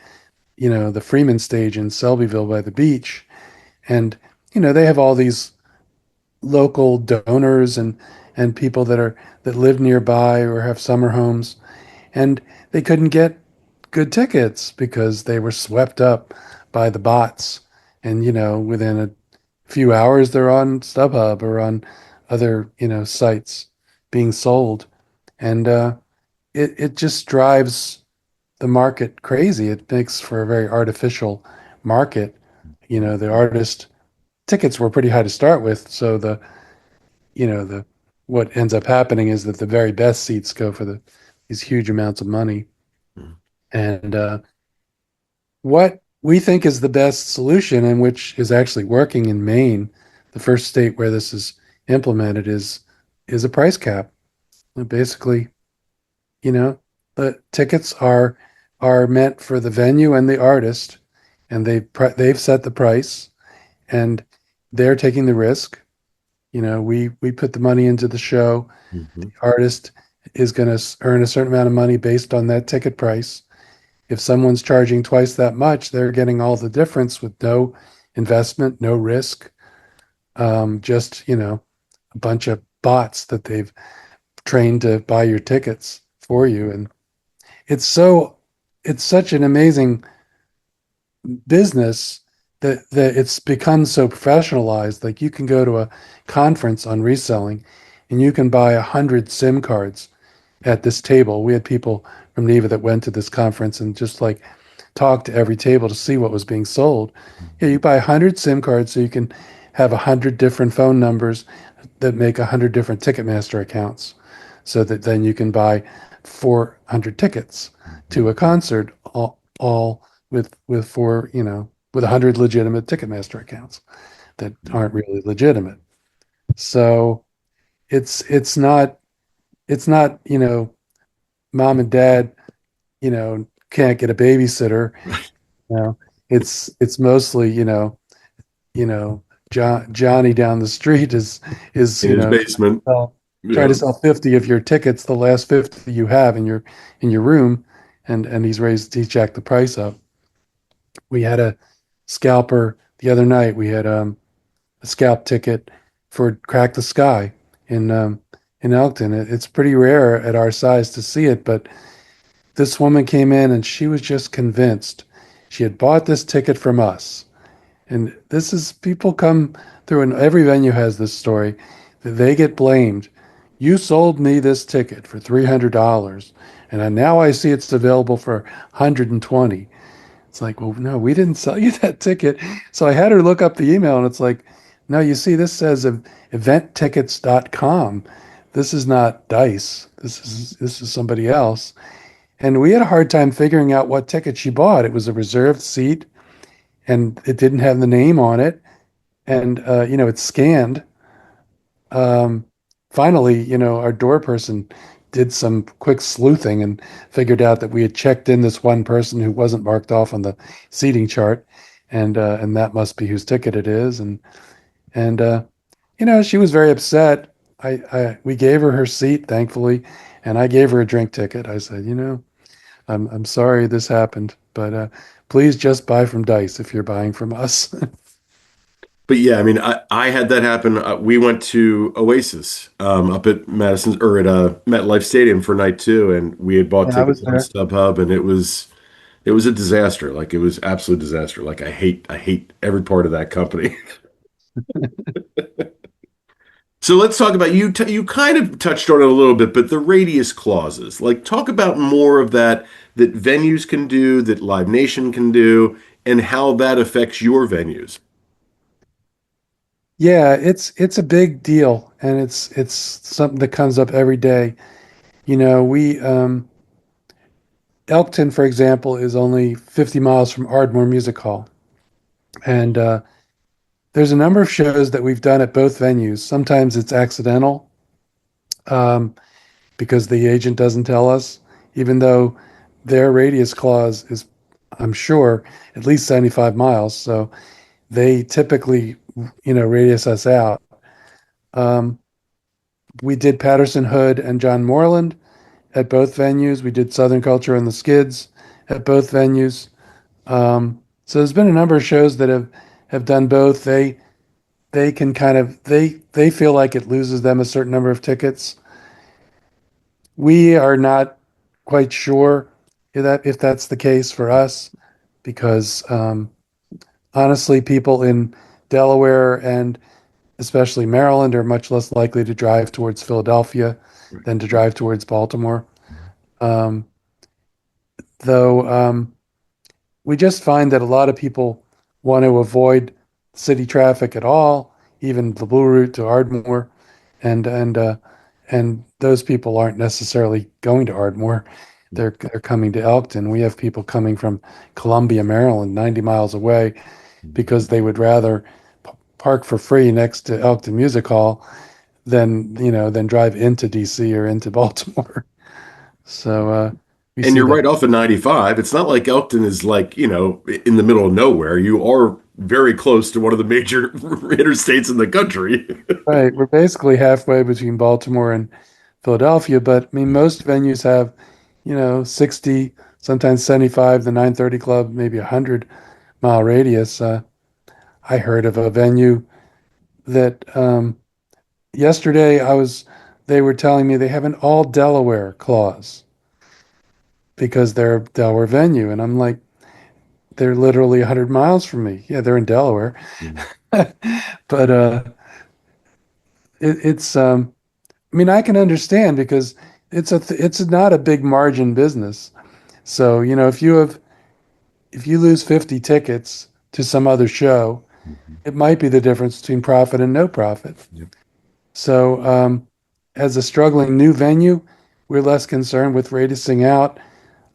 Speaker 2: the Freeman stage in Selbyville by the beach. And, they have all these local donors and people that live nearby or have summer homes, and they couldn't get good tickets because they were swept up by the bots. And within a few hours they're on StubHub or on other sites being sold, and it just drives the market crazy. It makes for a very artificial market. The artist tickets were pretty high to start with, so the what ends up happening is that the very best seats go for these huge amounts of money. And what we think is the best solution, and which is actually working in Maine, the first state where this is implemented, is a price cap. And basically, you know, the tickets are meant for the venue and the artist, and they've set the price, and they're taking the risk. We put the money into the show.
Speaker 1: Mhm.
Speaker 2: Artist is going to earn a certain amount of money based on that ticket price. If someone's charging twice that much, they're getting all the difference with no investment, no risk, just, a bunch of bots that they've trained to buy your tickets for you. And it's so, it's such an amazing business that it's become so professionalized. Like you can go to a conference on reselling and you can buy 100 SIM cards at this table. We had people from Neva that went to this conference and just like talked to every table to see what was being sold. Yeah, you buy 100 SIM cards so you can have 100 different phone numbers that make 100 different Ticketmaster accounts, so that then you can buy 400 tickets to a concert, all with four, with 100 legitimate Ticketmaster accounts that aren't really legitimate. So it's not mom and dad can't get a babysitter.
Speaker 1: Right.
Speaker 2: You know, it's mostly you know Johnny down the street is
Speaker 1: In his basement.
Speaker 2: sell, trying
Speaker 1: Yeah.
Speaker 2: to sell 50 of your tickets, the last 50 you have in your room, and he jacked the price up. We had a scalper the other night. We had a scalp ticket for Crack the Sky in Elkton. It's pretty rare at our size to see it, but this woman came in and she was just convinced she had bought this ticket from us. And this is people come through, and every venue has this story that they get blamed. You sold me this ticket for $300, and now I see it's available for 120. It's like, well, no, we didn't sell you that ticket. So I had her look up the email, and it's like, no, you see, this says eventtickets.com. This is not Dice. This is somebody else. And we had a hard time figuring out what ticket she bought. It was a reserved seat, and it didn't have the name on it, and it's scanned. Um, Finally, our door person did some quick sleuthing and figured out that we had checked in this one person who wasn't marked off on the seating chart, and that must be whose ticket it is. And she was very upset. We gave her her seat, thankfully, and I gave her a drink ticket. I said, I'm sorry this happened, but please just buy from Dice if you're buying from us.
Speaker 1: But yeah, I mean, I had that happen. We went to Oasis up at Madison or at MetLife Stadium for night two, and we had bought
Speaker 2: Yeah, I was
Speaker 1: tickets on
Speaker 2: there.
Speaker 1: StubHub, and it was a disaster. Like it was absolute disaster. Like I hate every part of that company. So let's talk about you kind of touched on it a little bit, but the radius clauses. Like talk about more of that venues can do, that Live Nation can do, and how that affects your venues.
Speaker 2: Yeah, it's a big deal, and it's something that comes up every day. We Elkton, for example, is only 50 miles from Ardmore Music Hall, and there's a number of shows that we've done at both venues. Sometimes it's accidental, um, because the agent doesn't tell us, even though their radius clause is, I'm sure, at least 75 miles. So they typically, radius us out. Um, we did Patterson Hood and John Moreland at both venues. We did Southern Culture and the Skids at both venues. So there's been a number of shows that have done both. They can kind of they feel like it loses them a certain number of tickets. We are not quite sure if that's the case for us because honestly, people in Delaware and especially Maryland are much less likely to drive towards Philadelphia
Speaker 1: Right.
Speaker 2: than to drive towards Baltimore. Um, though we just find that a lot of people want to avoid city traffic at all, even the Blue Route to Ardmore, and and uh, and those people aren't necessarily going to Ardmore. They're coming to Elkton. We have people coming from Columbia, Maryland, 90 miles away, because they would rather park for free next to Elkton Music Hall than drive into DC or into Baltimore. So we
Speaker 1: And
Speaker 2: see
Speaker 1: you're
Speaker 2: that.
Speaker 1: right off of 95. It's not like Elkton is like, in the middle of nowhere. You are very close to one of the major interstates in the country.
Speaker 2: Right. We're basically halfway between Baltimore and Philadelphia, but I mean, most venues have, 60, sometimes 75, the 930 Club, maybe 100-mile radius. I heard of a venue that yesterday they were telling me they have an all Delaware clause because they're a Delaware venue. And I'm like, they're literally 100 miles from me. Yeah, they're in Delaware. But it's I mean, I can understand because it's not a big margin business. So, if you lose 50 tickets to some other show, it might be the difference between profit and no profit.
Speaker 1: Yep.
Speaker 2: So, as a struggling new venue, we're less concerned with radiusing out.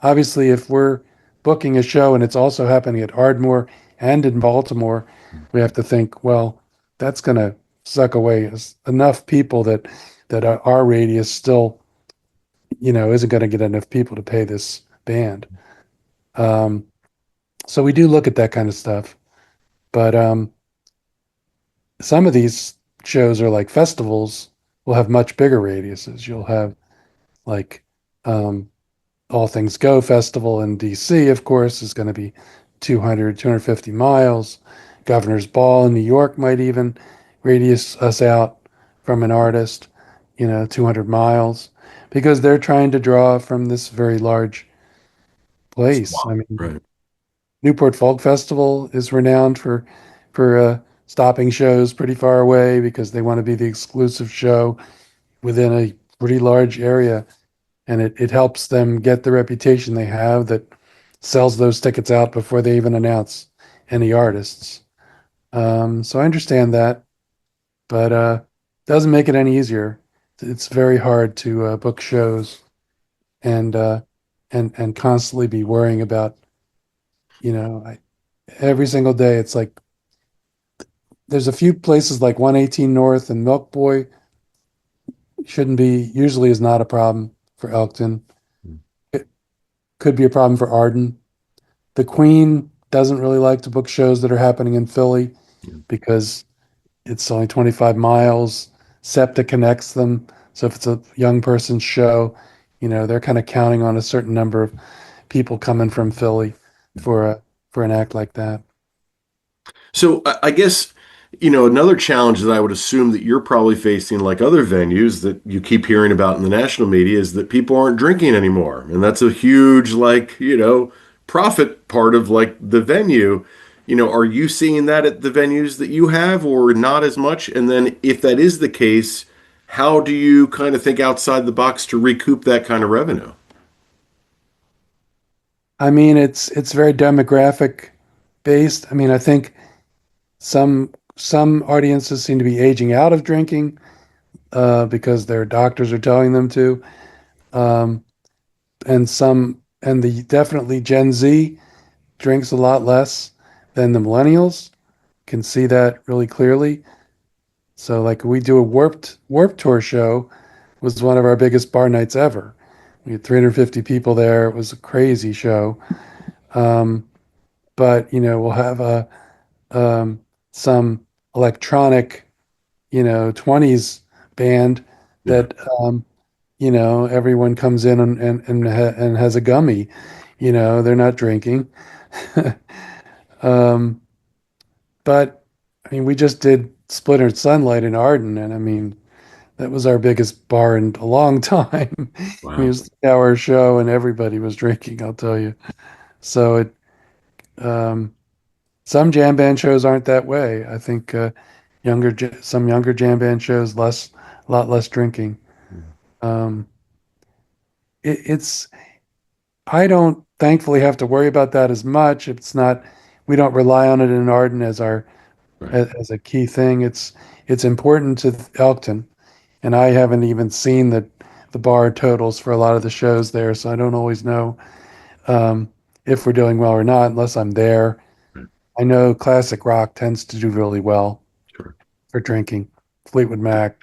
Speaker 2: Obviously, if we're booking a show and it's also happening at Ardmore and in Baltimore, we have to think, well, that's going to suck away enough people that our radius still, isn't going to get enough people to pay this band. Um, so we do look at that kind of stuff. But some of these shows are like festivals will have much bigger radiuses. You'll have like um, All Things Go Festival in DC, of course, is going to be 200, 250 miles. Governor's Ball in New York might even radius us out from an artist, 200 miles, because they're trying to draw from this very large place. I
Speaker 1: Swamp.
Speaker 2: mean,
Speaker 1: Right.
Speaker 2: Newport Folk Festival is renowned for stopping shows pretty far away because they want to be the exclusive show within a pretty large area, and it helps them get the reputation they have that sells those tickets out before they even announce any artists. So I understand that, but doesn't make it any easier. It's very hard to book shows and and constantly be worrying about, every single day. It's like there's a few places like 118 North and Milk Boy usually is not a problem. for Elkton. It could be a problem for Arden. The Queen doesn't really like to book shows that are happening in Philly
Speaker 1: Yeah.
Speaker 2: because it's only 25 miles. SEPTA connects them. So if it's a young person's show, they're kind of counting on a certain number of people coming from Philly for an act like that.
Speaker 1: So I guess, another challenge that I would assume that you're probably facing, like other venues that you keep hearing about in the national media, is that people aren't drinking anymore. And that's a huge, like, profit part of like the venue. Are you seeing that at the venues that you have or not as much? And then if that is the case, how do you kind of think outside the box to recoup that kind of revenue?
Speaker 2: I mean, it's very demographic based. I mean, I think some audiences seem to be aging out of drinking because their doctors are telling them to, um, and the definitely Gen Z drinks a lot less than the millennials. Can see that really clearly. So, like, we do a Warped Tour show was one of our biggest bar nights ever. We had 350 people there. It was a crazy show. Um, but we'll have um, some electronic 20s band
Speaker 1: Yeah,
Speaker 2: that everyone comes in and has a gummy. They're not drinking. um, but I mean, we just did Splintered Sunlight in Arden, and I mean, that was our biggest bar in a long time. I mean, it
Speaker 1: wow.
Speaker 2: was a 3 hour show, and everybody was drinking, I'll tell you. So um, some jam band shows aren't that way. I think some younger jam band shows a lot less drinking. Um, it's I don't thankfully have to worry about that as much. It's not We don't rely on it in Arden as
Speaker 1: Right,
Speaker 2: as a key thing. It's important to Elkton, and I haven't even seen the bar totals for a lot of the shows there, so I don't always know um, if we're doing well or not unless I'm there.
Speaker 1: right,
Speaker 2: I know classic rock tends to do really well
Speaker 1: sure.
Speaker 2: for drinking. Fleetwood Mac,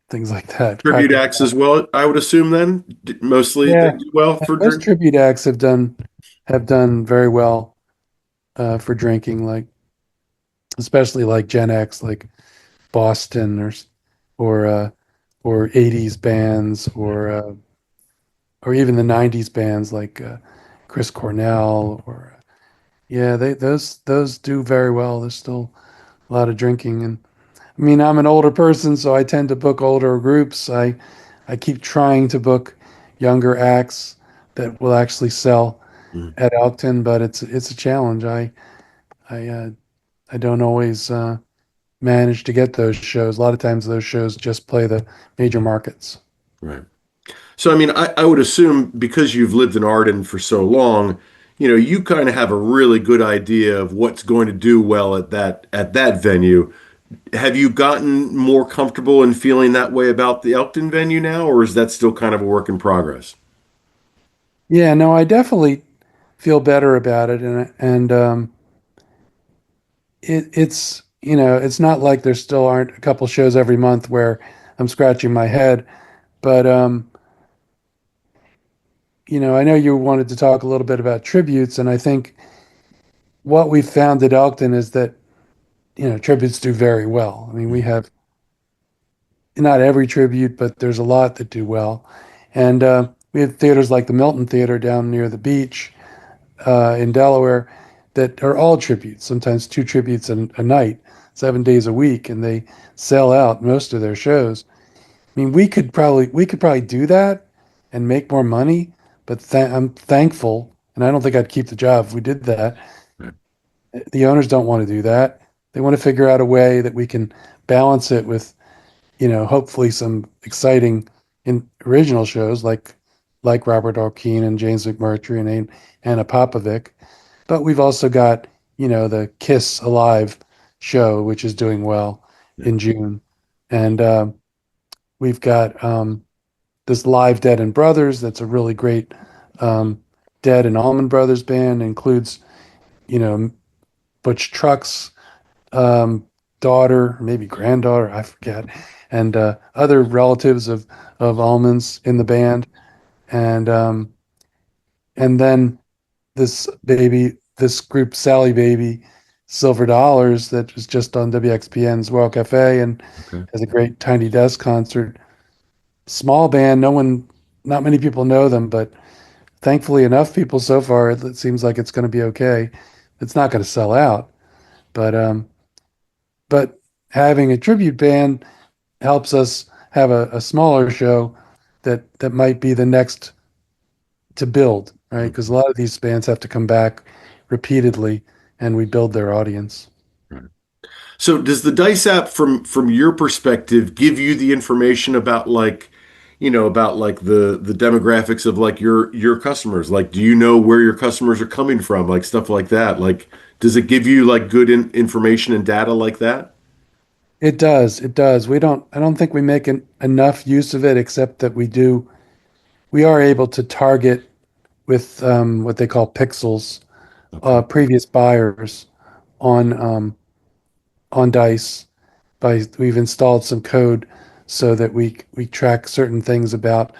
Speaker 2: things like that.
Speaker 1: Tribute
Speaker 2: Cracker.
Speaker 1: acts as well, I would assume then, mostly they
Speaker 2: Yeah,
Speaker 1: do well for
Speaker 2: most
Speaker 1: drink.
Speaker 2: tribute acts have done very well for drinking, like especially like Gen X, like Boston or uh, or 80s bands or even the 90s bands like Chris Cornell or yeah, those do very well. There's still a lot of drinking, and I mean, I'm an older person, so I tend to book older groups. I keep trying to book younger acts that will actually sell
Speaker 1: Mm,
Speaker 2: at Elkton, but it's a challenge. I I don't always manage to get those shows. A lot of times those shows just play the major markets.
Speaker 1: right. So, I mean, I would assume because you've lived in Arden for so long, you kind of have a really good idea of what's going to do well at that venue. Have you gotten more comfortable in feeling that way about the Elkton venue now, or is that still kind of a work in progress?
Speaker 2: Yeah, no, I definitely feel better about it, and it's not like there still aren't a couple shows every month where I'm scratching my head, but I know you wanted to talk a little bit about tributes, and I think what we found at Elkton is that tributes do very well. I mean, we have not every tribute, but there's a lot that do well, and we have theaters like the Milton Theater down near the beach in Delaware that are all tributes, sometimes two tributes a night, 7 days a week, and they sell out most of their shows. I mean, we could probably do that and make more money, but I'm thankful, and I don't think I'd keep the job if we did that.
Speaker 1: Right,
Speaker 2: The owners don't want to do that. They want to figure out a way that we can balance it with, hopefully some exciting original shows like Robert O'Keen and James McMurtry and Anna Popovic. But we've also got, the Kiss Alive show, which is doing well
Speaker 1: yeah,
Speaker 2: in June. And we've got this live Dead and Brothers. That's a really great um, Dead and Allman Brothers band. Includes, you know, Butch Trucks' daughter, maybe granddaughter, I forget. and other relatives of Almond's in the band, and then this group, Sally Baby, Silver Dollars, that was just on WXPN's World Cafe and
Speaker 1: Okay.
Speaker 2: has a great Tiny Desk concert. Small band, not many people know them, but thankfully enough people so far. It seems like it's going to be okay. It's not going to sell out, but but having a tribute band helps us have a smaller show that might be the next to build, right? Because a
Speaker 1: Mhm.
Speaker 2: lot of these bands have to come back repeatedly, and we build their audience.
Speaker 1: Right. So does the Dice app from your perspective give you the information about like, about like the demographics of like your customers? Like, do you know where your customers are coming from? Like stuff like that. Like, does it give you like good information and data like that?
Speaker 2: It does. It does. I don't think we make enough use of it, except that we are able to target with what they call pixels,
Speaker 1: Okay.
Speaker 2: previous buyers on Dice. We've installed some code so that we track certain things about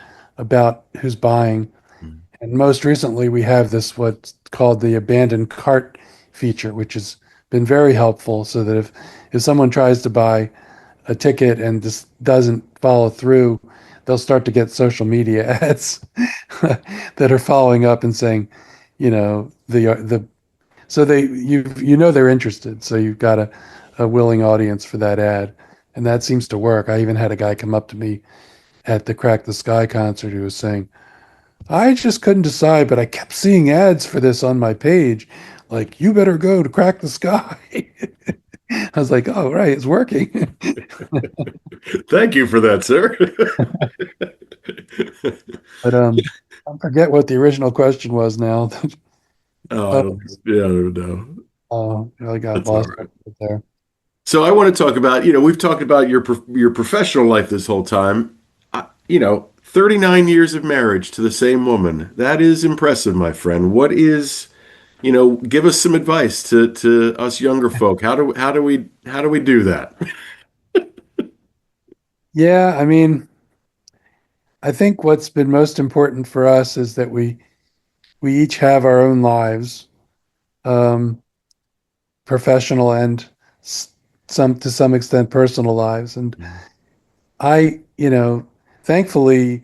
Speaker 2: who's buying.
Speaker 1: Mhm.
Speaker 2: And most recently, we have this what's called the abandoned cart feature, which has been very helpful. So that if someone tries to buy a ticket and just doesn't follow through, they'll start to get social media ads that are following up and saying, the so you know they're interested. So you've got a willing audience for that ad, and that seems to work. I even had a guy come up to me at the Crack the Sky concert who was saying, I just couldn't decide, but I kept seeing ads for this on my page. Like, you better go to Crack the Sky. I was like, oh, right, it's working.
Speaker 1: Thank you for that, sir.
Speaker 2: But I forget what the original question was now.
Speaker 1: Oh, I
Speaker 2: Oh,
Speaker 1: don't, yeah, I don't know.
Speaker 2: I got
Speaker 1: That's all
Speaker 2: lost
Speaker 1: right.
Speaker 2: there.
Speaker 1: So I want to talk about, we've talked about your professional life this whole time. 39 years of marriage to the same woman. That is impressive, my friend. What is, give us some advice to us younger folk. How do we do that?
Speaker 2: Yeah, I mean, I think what's been most important for us is that we each have our own lives, um, professional and some to some extent personal lives. And thankfully,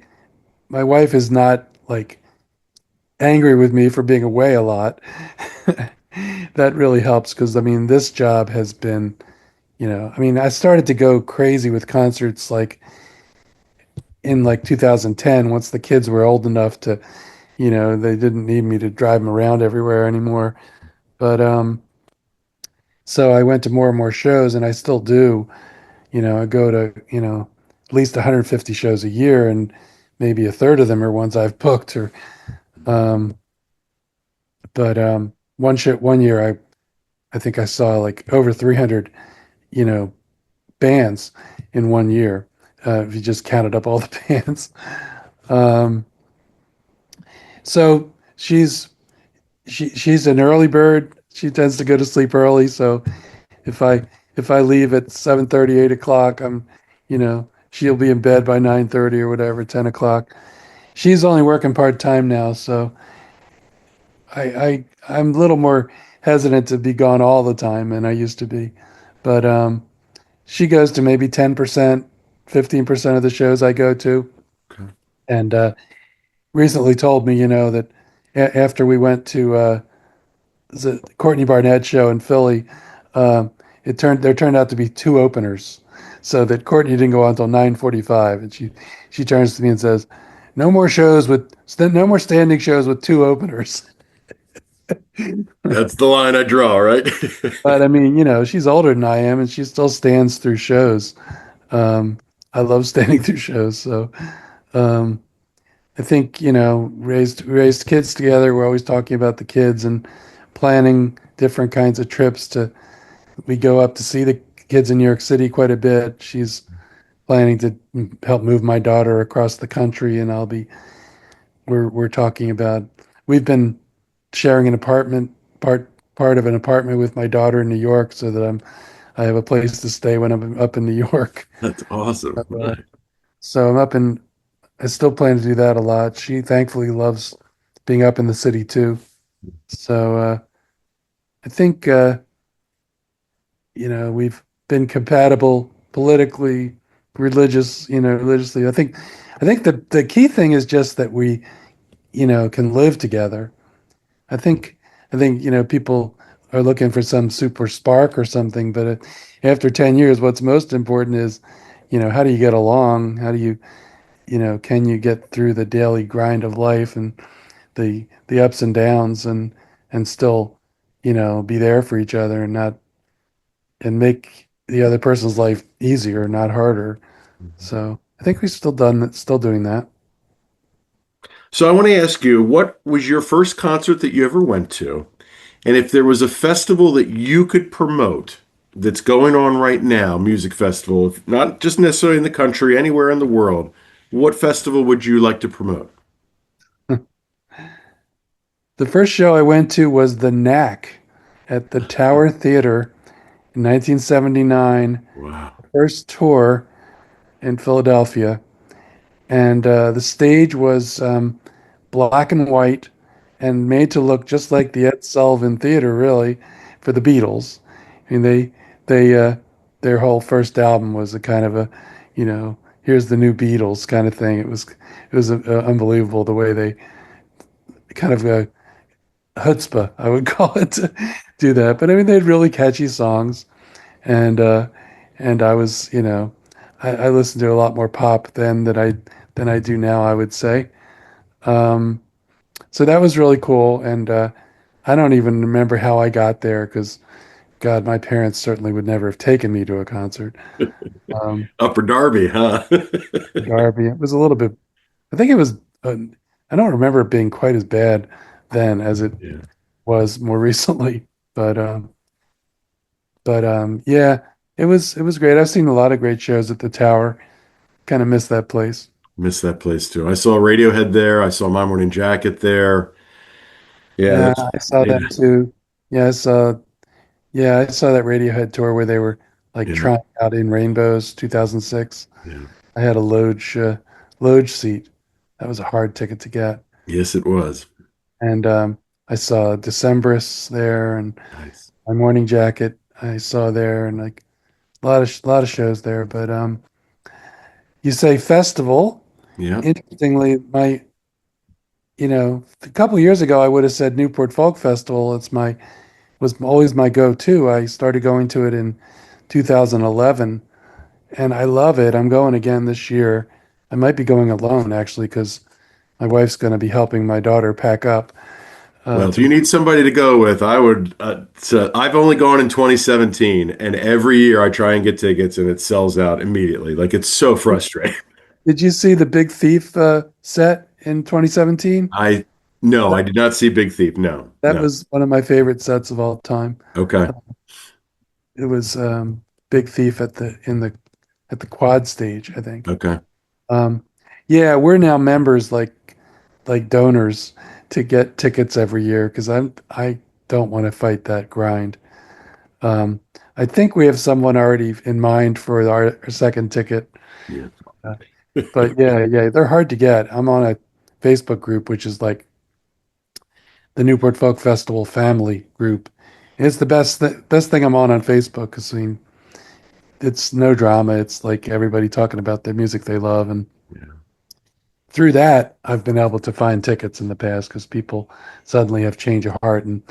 Speaker 2: my wife is not like angry with me for being away a lot. That really helps because I mean, this job has been, I mean, I started to go crazy with concerts like in like 2010 once the kids were old enough to, they didn't need me to drive them around everywhere anymore. But so I went to more and more shows, and I still do. I go to, at least 150 shows a year, and maybe a third of them are ones I've booked. Or, um, but one year, I think I saw like over 300, you know, bands in one year. If you just counted up all the bands. Um, so she's an early bird. She tends to go to sleep early. So if I leave at 7:30, 8 o'clock, she'll be in bed by 9:30 or whatever, 10 o'clock. She's only working part time now, so I'm a little more hesitant to be gone all the time than I used to be. But she goes to maybe 10%, 15% of the shows I go to,
Speaker 1: Okay.
Speaker 2: and recently told me, that after we went to the Courtney Barnett show in Philly, um, there turned out to be two openers, so that Courtney didn't go on until 9:45, and she turns to me and says, no more standing shows with two openers."
Speaker 1: That's the line I draw, right?
Speaker 2: But I mean, she's older than I am, and she still stands through shows. Um, I love standing through shows, so um, I think raised kids together. We're always talking about the kids and planning different kinds of trips to. We go up to see the kids in New York City quite a bit. She's planning to help move my daughter across the country, and we're talking about. We've been sharing an apartment part of an apartment with my daughter in New York, so that I have a place to stay when I'm up in New York.
Speaker 1: That's awesome.
Speaker 2: Uh, so I'm up in. I still plan to do that a lot. She thankfully loves being up in the city too. So I think we've been compatible politically, religiously. I think the key thing is just that we can live together. I think I think people are looking for some super spark or something, but after 10 years, what's most important is how do you get along? How do can you get through the daily grind of life and the ups and downs and still be there for each other and not and make the other person's life easier, not harder. So I think we've still doing that.
Speaker 1: So I want to ask you, what was your first concert that you ever went to? And if there was a festival that you could promote that's going on right now, music festival, not just necessarily in the country, anywhere in the world, what festival would you like to promote?
Speaker 2: The first show I went to was The Knack at the Tower Theater in 1979,
Speaker 1: Wow.
Speaker 2: first tour in Philadelphia. And the stage was black and white and made to look just like the Ed Sullivan Theater, really, for the Beatles. I mean, they their whole first album was a kind of a, here's the new Beatles kind of thing. It was unbelievable the way they kind of chutzpah, I would call it, to do that. But I mean, they had really catchy songs, and I was, I listened to a lot more pop then than I do now, I would say. Um, so that was really cool, and I don't even remember how I got there because God, my parents certainly would never have taken me to a concert. Um,
Speaker 1: Upper Darby, huh?
Speaker 2: Darby, it was a little bit. I think it was. I don't remember it being quite as bad then as it
Speaker 1: Yeah,
Speaker 2: was more recently, but yeah, it was great. I've seen a lot of great shows at the Tower. Kind of miss that place.
Speaker 1: miss that place too. I saw Radiohead there. I saw My Morning Jacket there. Yeah,
Speaker 2: Yeah,
Speaker 1: that's
Speaker 2: I saw
Speaker 1: yeah,
Speaker 2: them too. Yeah, I saw that Radiohead tour where they were like
Speaker 1: yeah,
Speaker 2: trying out in Rainbows 2006.
Speaker 1: yeah.
Speaker 2: I had a Loge seat. That was a hard ticket to get.
Speaker 1: Yes, it was.
Speaker 2: And I saw Decemberists there and
Speaker 1: Nice.
Speaker 2: my Morning Jacket I saw there and like a lot of shows there. But you say festival.
Speaker 1: Yeah.
Speaker 2: Interestingly, a couple of years ago I would have said Newport Folk Festival. Was always my go-to. I started going to it in 2011 and I love it. I'm going again this year. I might be going alone actually because my wife's going to be helping my daughter pack up
Speaker 1: Well, if
Speaker 2: to
Speaker 1: you
Speaker 2: move.
Speaker 1: need somebody to go with, I would. So I've only gone in 2017, and every year I try and get tickets, and it sells out immediately. Like it's so frustrating.
Speaker 2: Did you see the Big Thief set in 2017?
Speaker 1: I no, I
Speaker 2: That
Speaker 1: did not see Big Thief. No,
Speaker 2: that
Speaker 1: no.
Speaker 2: was one of my favorite sets of all time.
Speaker 1: Okay,
Speaker 2: It was Big Thief at the Quad stage, I think.
Speaker 1: okay.
Speaker 2: Um, yeah, we're now members like donors to get tickets every year because I don't want to fight that grind. Um, I think we have someone already in mind for our second ticket.
Speaker 1: Yeah,
Speaker 2: Uh, but yeah, they're hard to get. I'm on a Facebook group, which is like the Newport Folk Festival family group. It's the best thing I'm on Facebook because I mean it's no drama. It's like everybody talking about their music they love, and
Speaker 1: yeah,
Speaker 2: through that, I've been able to find tickets in the past because people suddenly have change of heart, and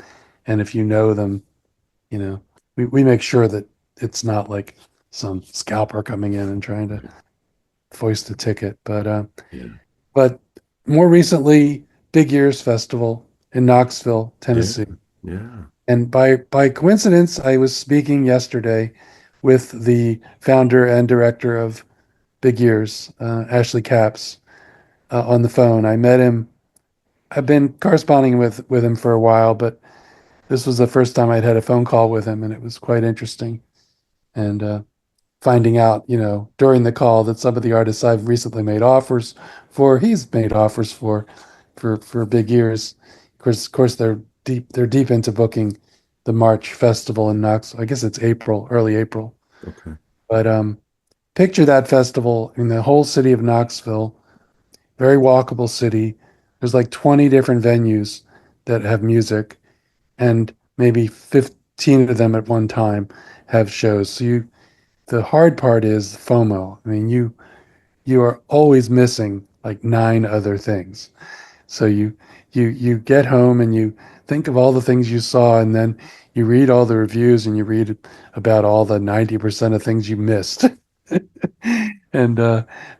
Speaker 2: if you know them, we make sure that it's not like some scalper coming in and trying to foist a ticket.
Speaker 1: yeah,
Speaker 2: But more recently, Big Ears Festival in Knoxville,
Speaker 1: yeah,
Speaker 2: Tennessee.
Speaker 1: yeah.
Speaker 2: And by coincidence, I was speaking yesterday with the founder and director of Big Ears, Ashley Capps, on the phone. I met him. I've been corresponding with him for a while, but this was the first time I'd had a phone call with him, and it was quite interesting. And finding out, during the call that some of the artists I've recently made offers for, he's made offers for Big Ears. Of course, they're deep into booking the March festival in Knoxville. I guess it's April, early April.
Speaker 1: Okay.
Speaker 2: But picture that festival in the whole city of Knoxville, very walkable city. There's like 20 different venues that have music, and maybe 15 of them at one time have shows. The hard part is FOMO. I mean, you are always missing like nine other things. So you get home and you think of all the things you saw, and then you read all the reviews and you read about all the 90% of things you missed. And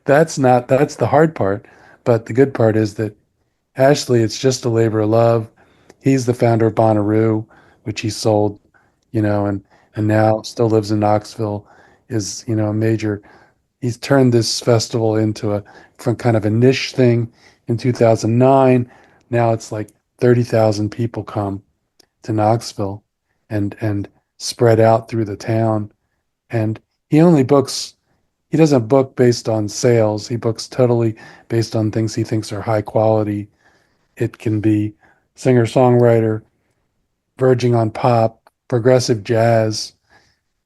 Speaker 2: that's the hard part. But the good part is that Ashley, it's just a labor of love. He's the founder of Bonnaroo, which he sold, and now still lives in Knoxville, is, a major. He's turned this festival into from kind of a niche thing in 2009. Now it's like 30,000 people come to Knoxville and spread out through the town. And he doesn't book based on sales. He books totally based on things he thinks are high quality. It can be singer-songwriter, verging on pop, progressive jazz.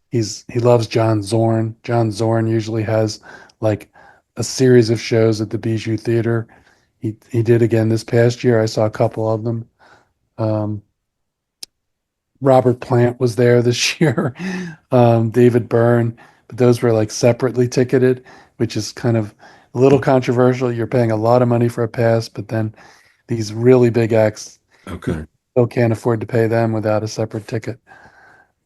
Speaker 2: He loves John Zorn. John Zorn usually has like a series of shows at the Bijou Theater. He did again this past year. I saw a couple of them. Um, Robert Plant was there this year. David Byrne, but those were like separately ticketed, which is kind of a little controversial. You're paying a lot of money for a pass, but then these really big acts, you
Speaker 1: Okay.
Speaker 2: still can't afford to pay them without a separate ticket.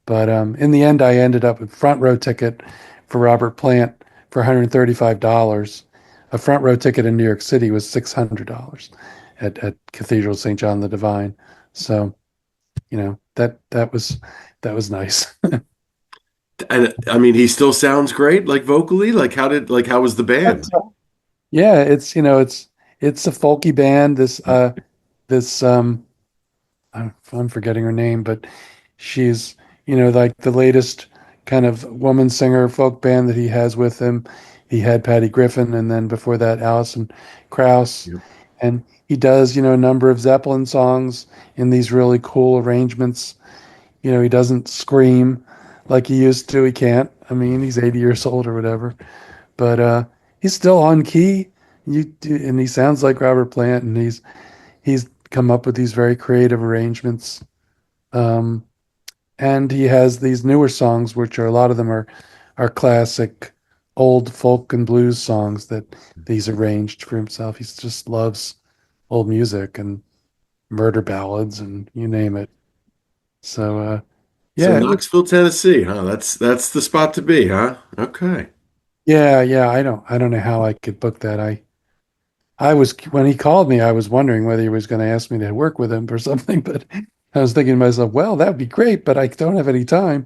Speaker 2: But in the end, I ended up with front row ticket for Robert Plant for $135. A front row ticket in New York City was $600 at Cathedral St. John the Divine. So, that was nice.
Speaker 1: And I mean, he still sounds great, like vocally. How was the band?
Speaker 2: Yeah, it's a folky band. This I'm forgetting her name, but she's, like the latest kind of woman singer folk band that he has with him. He had Patty Griffin, and then before that, Alison Krauss.
Speaker 1: Yep.
Speaker 2: And he does, a number of Zeppelin songs in these really cool arrangements. He doesn't scream like he used to. He can't. I mean, he's 80 years old or whatever, but he's still on key. And he sounds like Robert Plant, and he's come up with these very creative arrangements. Um, and he has these newer songs, which are a lot of them are classic old folk and blues songs that he's arranged for himself. He just loves old music and murder ballads and you name it. So
Speaker 1: So
Speaker 2: yeah, it was
Speaker 1: Knoxville, Tennessee, huh? That's the spot to be, huh? Okay.
Speaker 2: yeah. I don't know how I could book that. I was when he called me, I was wondering whether he was going to ask me to work with him or something, but I was thinking to myself, well, that would be great, but I don't have any time.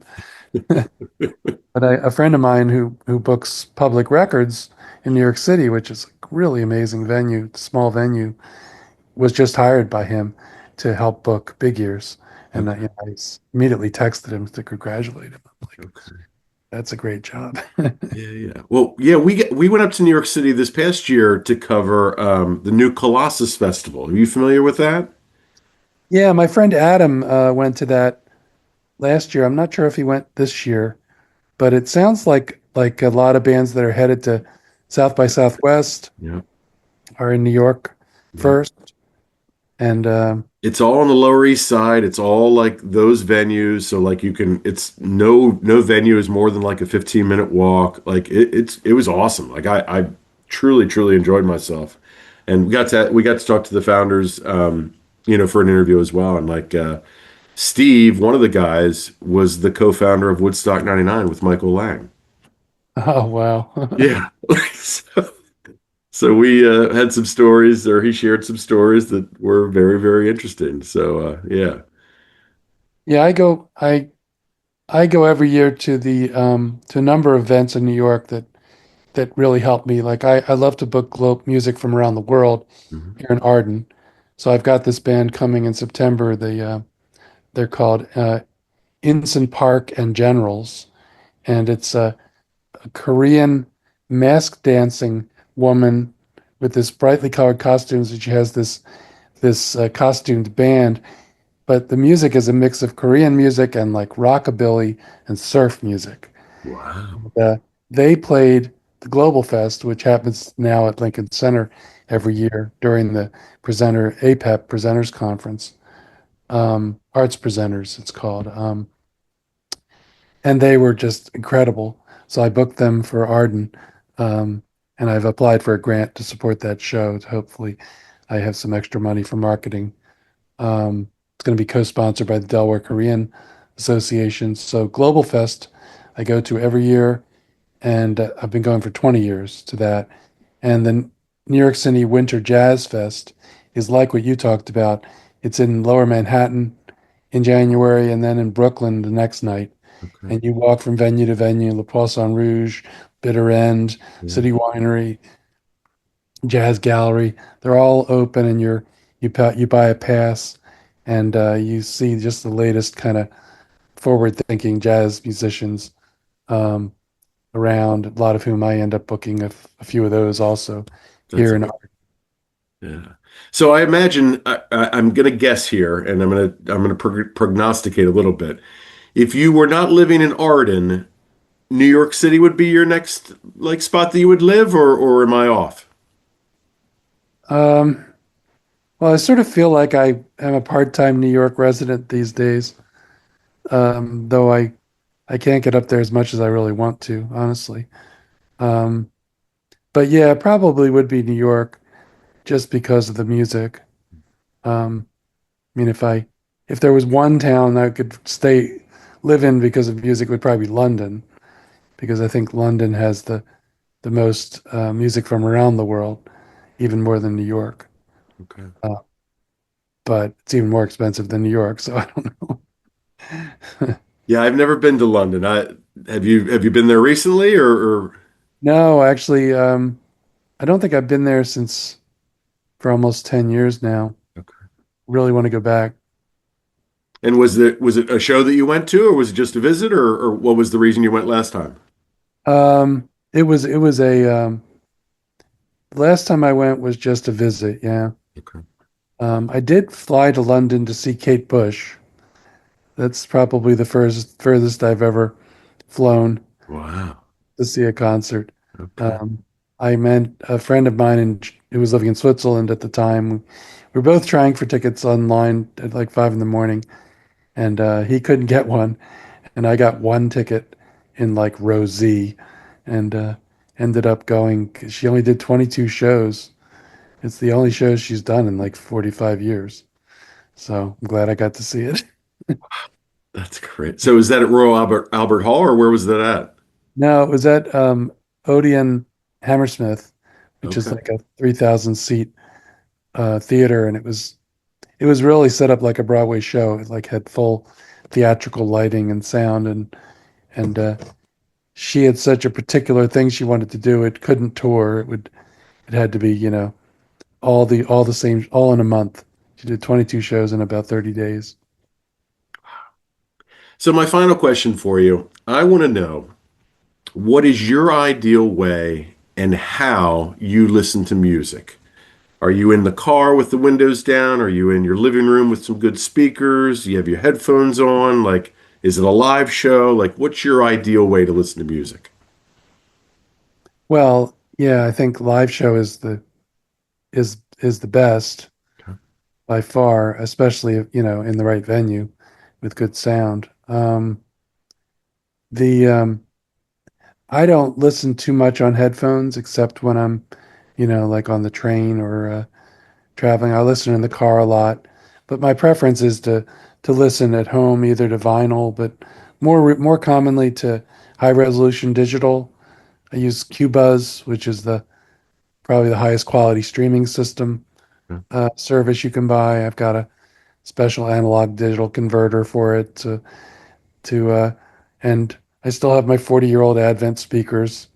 Speaker 2: But a friend of mine who books public records in New York City, which is a really amazing venue, small venue, was just hired by him to help book big ears. And
Speaker 1: Okay.
Speaker 2: I immediately texted him to congratulate him. I'm like,
Speaker 1: Okay.
Speaker 2: that's a great job.
Speaker 1: Yeah, yeah. Well, yeah, we went up to New York City this past year to cover the new Colossus Festival. Are you familiar with that?
Speaker 2: Yeah, my friend Adam went to that last year. I'm not sure if he went this year, but it sounds like a lot of bands that are headed to South by Southwest
Speaker 1: Yeah.
Speaker 2: are in New York
Speaker 1: Yeah.
Speaker 2: first. And
Speaker 1: It's all on the Lower East Side. It's all like those venues. So like it's no venue is more than like a 15-minute walk. Like it was awesome. Like I truly, truly enjoyed myself. And we got to talk to the founders, for an interview as well. And like Steve, one of the guys, was the co-founder of Woodstock 99 with Michael Lang.
Speaker 2: oh wow.
Speaker 1: Yeah. So we had some stories, or he shared some stories that were very, very interesting. So yeah.
Speaker 2: Yeah, I go every year to a number of events in New York that really help me. Like I love to book music from around the world
Speaker 1: Mhm.
Speaker 2: here in Arden. So I've got this band coming in September. They're called Inson Park and Generals, and it's a Korean mask dancing woman with this brightly colored costumes, and she has this costumed band, but the music is a mix of Korean music and like rockabilly and surf music.
Speaker 1: Wow.
Speaker 2: Uh, they played the Global Fest, which happens now at Lincoln Center every year during the presenter APEP Presenters Conference, Arts Presenters, it's called. And they were just incredible. So I booked them for Arden, um, and I've applied for a grant to support that show. Hopefully, I have some extra money for marketing. It's going to be co-sponsored by the Delaware Korean Association. So Global Fest, I go to every year, and I've been going for 20 years to that. And the New York City Winter Jazz Fest is like what you talked about. It's in Lower Manhattan in January, and then in Brooklyn the next night.
Speaker 1: Okay.
Speaker 2: And you walk from venue to venue, Le Poisson Rouge, Bitter End,
Speaker 1: Yeah,
Speaker 2: City Winery, Jazz Gallery. They're all open, and you buy a pass, and you see just the latest kind of forward-thinking jazz musicians um, around. A lot of whom I end up booking a few of those also
Speaker 1: that's
Speaker 2: here in.
Speaker 1: awesome. Yeah. So I imagine I'm going to guess here, and I'm going to prognosticate a little bit. If you were not living in Arden, New York City would be your next like spot that you would live, or am I off?
Speaker 2: Um, well, I sort of feel like I am a part-time New York resident these days, though I can't get up there as much as I really want to, honestly. Um, but yeah, probably would be New York just because of the music. I mean, if there was one town I could live in because of music, it would probably be London, because I think London has the most music from around the world, even more than New York.
Speaker 1: Okay.
Speaker 2: Uh, but it's even more expensive than New York, so I don't know.
Speaker 1: Yeah, I've never been to London. Have you been there recently or
Speaker 2: No, actually, I don't think I've been there since for almost 10 years now.
Speaker 1: okay.
Speaker 2: Really want to go back.
Speaker 1: And was it a show that you went to, or was it just a visit, or what was the reason you went last time?
Speaker 2: It was a last time I went was just a visit, yeah.
Speaker 1: Okay.
Speaker 2: I did fly to London to see Kate Bush. That's probably the furthest I've ever flown
Speaker 1: Wow.
Speaker 2: to see a concert.
Speaker 1: Okay.
Speaker 2: Um, I met a friend of mine who was living in Switzerland at the time. We were both trying for tickets online at like 5 in the morning, and he couldn't get one, and I got one ticket in like row Z, and ended up going. She only did 22 shows. It's the only show she's done in like 45 years. So I'm glad I got to see it.
Speaker 1: That's great. So is that at Royal Albert Hall, or where was that at?
Speaker 2: No, it was at Odeon Hammersmith, which is
Speaker 1: Okay.
Speaker 2: like a 3,000 seat theater, and it was really set up like a Broadway show. It like had full theatrical lighting and sound, and she had such a particular thing she wanted to do. It couldn't tour. It had to be all the same all in a month. She did 22 shows in about 30 days.
Speaker 1: So my final question for you, I want to know what is your ideal way and how you listen to music? Are you in the car with the windows down? Are you in your living room with some good speakers? Do you have your headphones on? Like, is it a live show? Like, what's your ideal way to listen to music?
Speaker 2: Well, yeah, I think live show is the best
Speaker 1: Okay.
Speaker 2: by far, especially in the right venue with good sound. The I don't listen too much on headphones except when I'm, like on the train or traveling. I listen in the car a lot, but my preference is to listen at home either to vinyl, but more commonly to high resolution digital. I use Qbuzz, which is the probably the highest quality streaming system
Speaker 1: Yeah.
Speaker 2: service you can buy. I've got a special analog digital converter for it to and I still have my 40-year-old Advent speakers.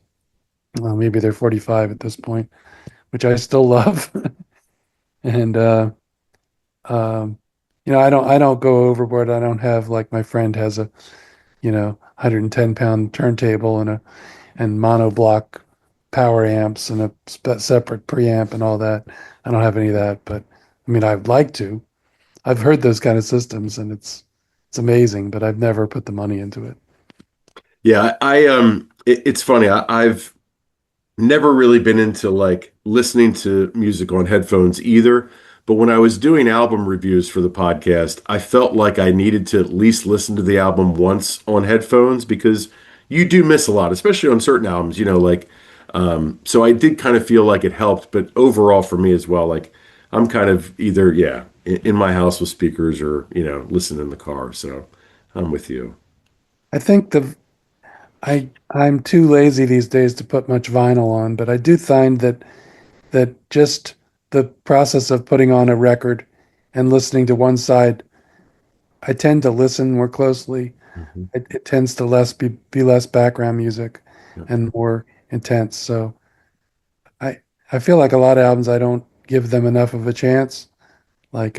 Speaker 2: Well, maybe they're 45 at this point, which I still love. And um, I don't go overboard. I don't have like my friend has a 110-pound turntable and mono block power amps and a separate preamp and all that. I don't have any of that, but I mean I'd like to. I've heard those kind of systems, and it's amazing, but I've never put the money into it.
Speaker 1: Yeah, it's funny. I've never really been into like listening to music on headphones either. But when I was doing album reviews for the podcast, I felt like I needed to at least listen to the album once on headphones because you do miss a lot, especially on certain albums, so I did kind of feel like it helped, but overall for me as well, like I'm kind of either, yeah, in my house with speakers or, listen in the car. So I'm with you.
Speaker 2: I think I'm too lazy these days to put much vinyl on, but I do find that just the process of putting on a record and listening to one side, I tend to listen more closely.
Speaker 1: Mhm.
Speaker 2: It tends to be less background music
Speaker 1: Yeah.
Speaker 2: and more intense. So I I feel like a lot of albums I don't give them enough of a chance. Like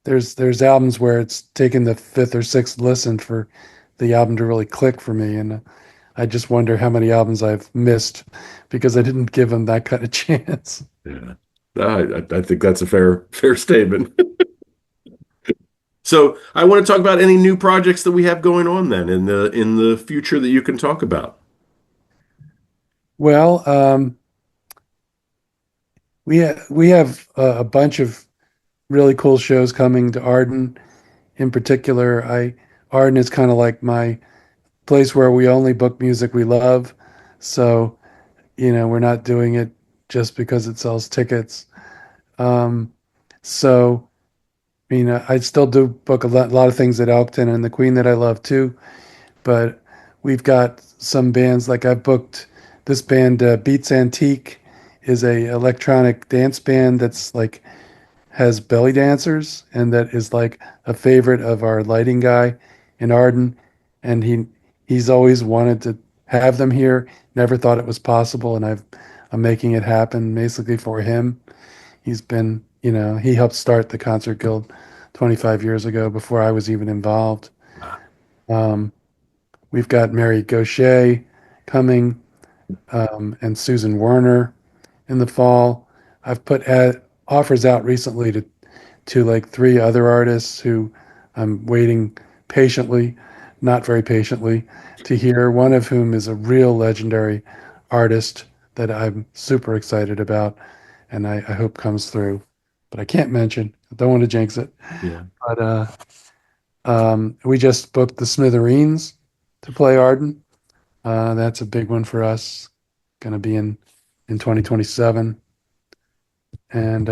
Speaker 2: there's albums where it's taken the fifth or sixth listen for the album to really click for me, and I just wonder how many albums I've missed because I didn't give them that kind of chance.
Speaker 1: Yeah. I think that's a fair statement. So I want to talk about any new projects that we have going on then in the future that you can talk about.
Speaker 2: Well, we have a bunch of really cool shows coming to Arden. In particular, I Arden is kind of like my place where we only book music we love. So, we're not doing it just because it sells tickets. Um, so, I still do book a lot of things at Elkton and the Queen that I love too. But we've got some bands like I've booked this band, Beats Antique, is a electronic dance band that's like has belly dancers and that is like a favorite of our lighting guy in Arden, and he's always wanted to have them here. Never thought it was possible, and I'm making it happen basically for him. He's been, he helped start the Concert Guild 25 years ago before I was even involved. Um, we've got Mary Gaucher coming, and Susan Werner in the fall. I've put offers out recently to like three other artists who I'm waiting patiently, not very patiently, to hear. One of whom is a real legendary artist that I'm super excited about, and I hope comes through. But I can't mention. I don't want to jinx it.
Speaker 1: Yeah.
Speaker 2: But we just booked the Smithereens to play Arden. That's a big one for us. Going to be in 2027, and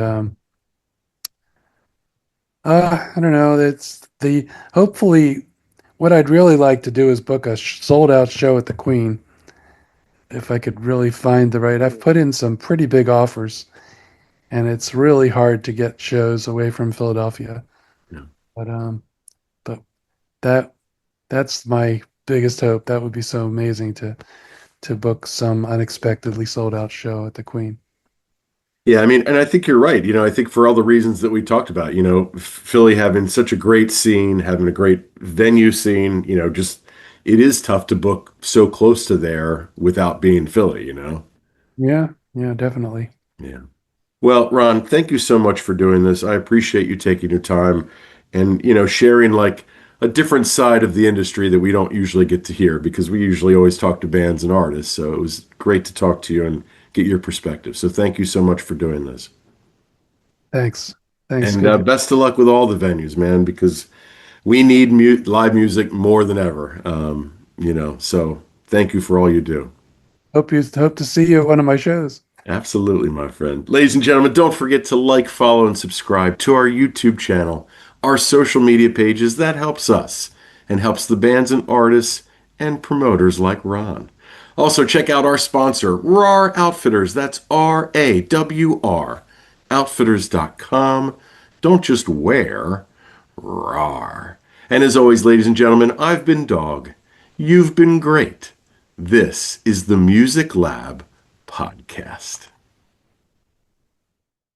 Speaker 2: I don't know. It's the hopefully what I'd really like to do is book a sold out show at the Queen. If I could really find the right, I've put in some pretty big offers, and it's really hard to get shows away from Philadelphia.
Speaker 1: Yeah.
Speaker 2: But that that's my biggest hope. That would be so amazing to book some unexpectedly sold out show at the Queen.
Speaker 1: Yeah, I mean, and I think you're right. I think for all the reasons that we talked about, Philly having such a great scene, having a great venue scene, just it is tough to book so close to there without being Philly.
Speaker 2: Yeah, yeah, definitely.
Speaker 1: Yeah. Well, Ron, thank you so much for doing this. I appreciate you taking your time and, sharing like a different side of the industry that we don't usually get to hear because we usually always talk to bands and artists. So it was great to talk to you and get your perspective. So thank you so much for doing this.
Speaker 2: Thanks. Thanks.
Speaker 1: And
Speaker 2: Good.
Speaker 1: best of luck with all the venues, man, because we need live music more than ever. So thank you for all you do.
Speaker 2: Hope to see you at one of my shows.
Speaker 1: Absolutely, my friend. Ladies and gentlemen, don't forget to like, follow, and subscribe to our YouTube channel, our social media pages. That helps us and helps the bands and artists and promoters like Ron. Also, check out our sponsor, RAR Outfitters. That's RAWR, outfitters.com. Don't just wear, RAR. And as always, ladies and gentlemen, I've been Dogg. You've been great. This is the Music Lab Podcast.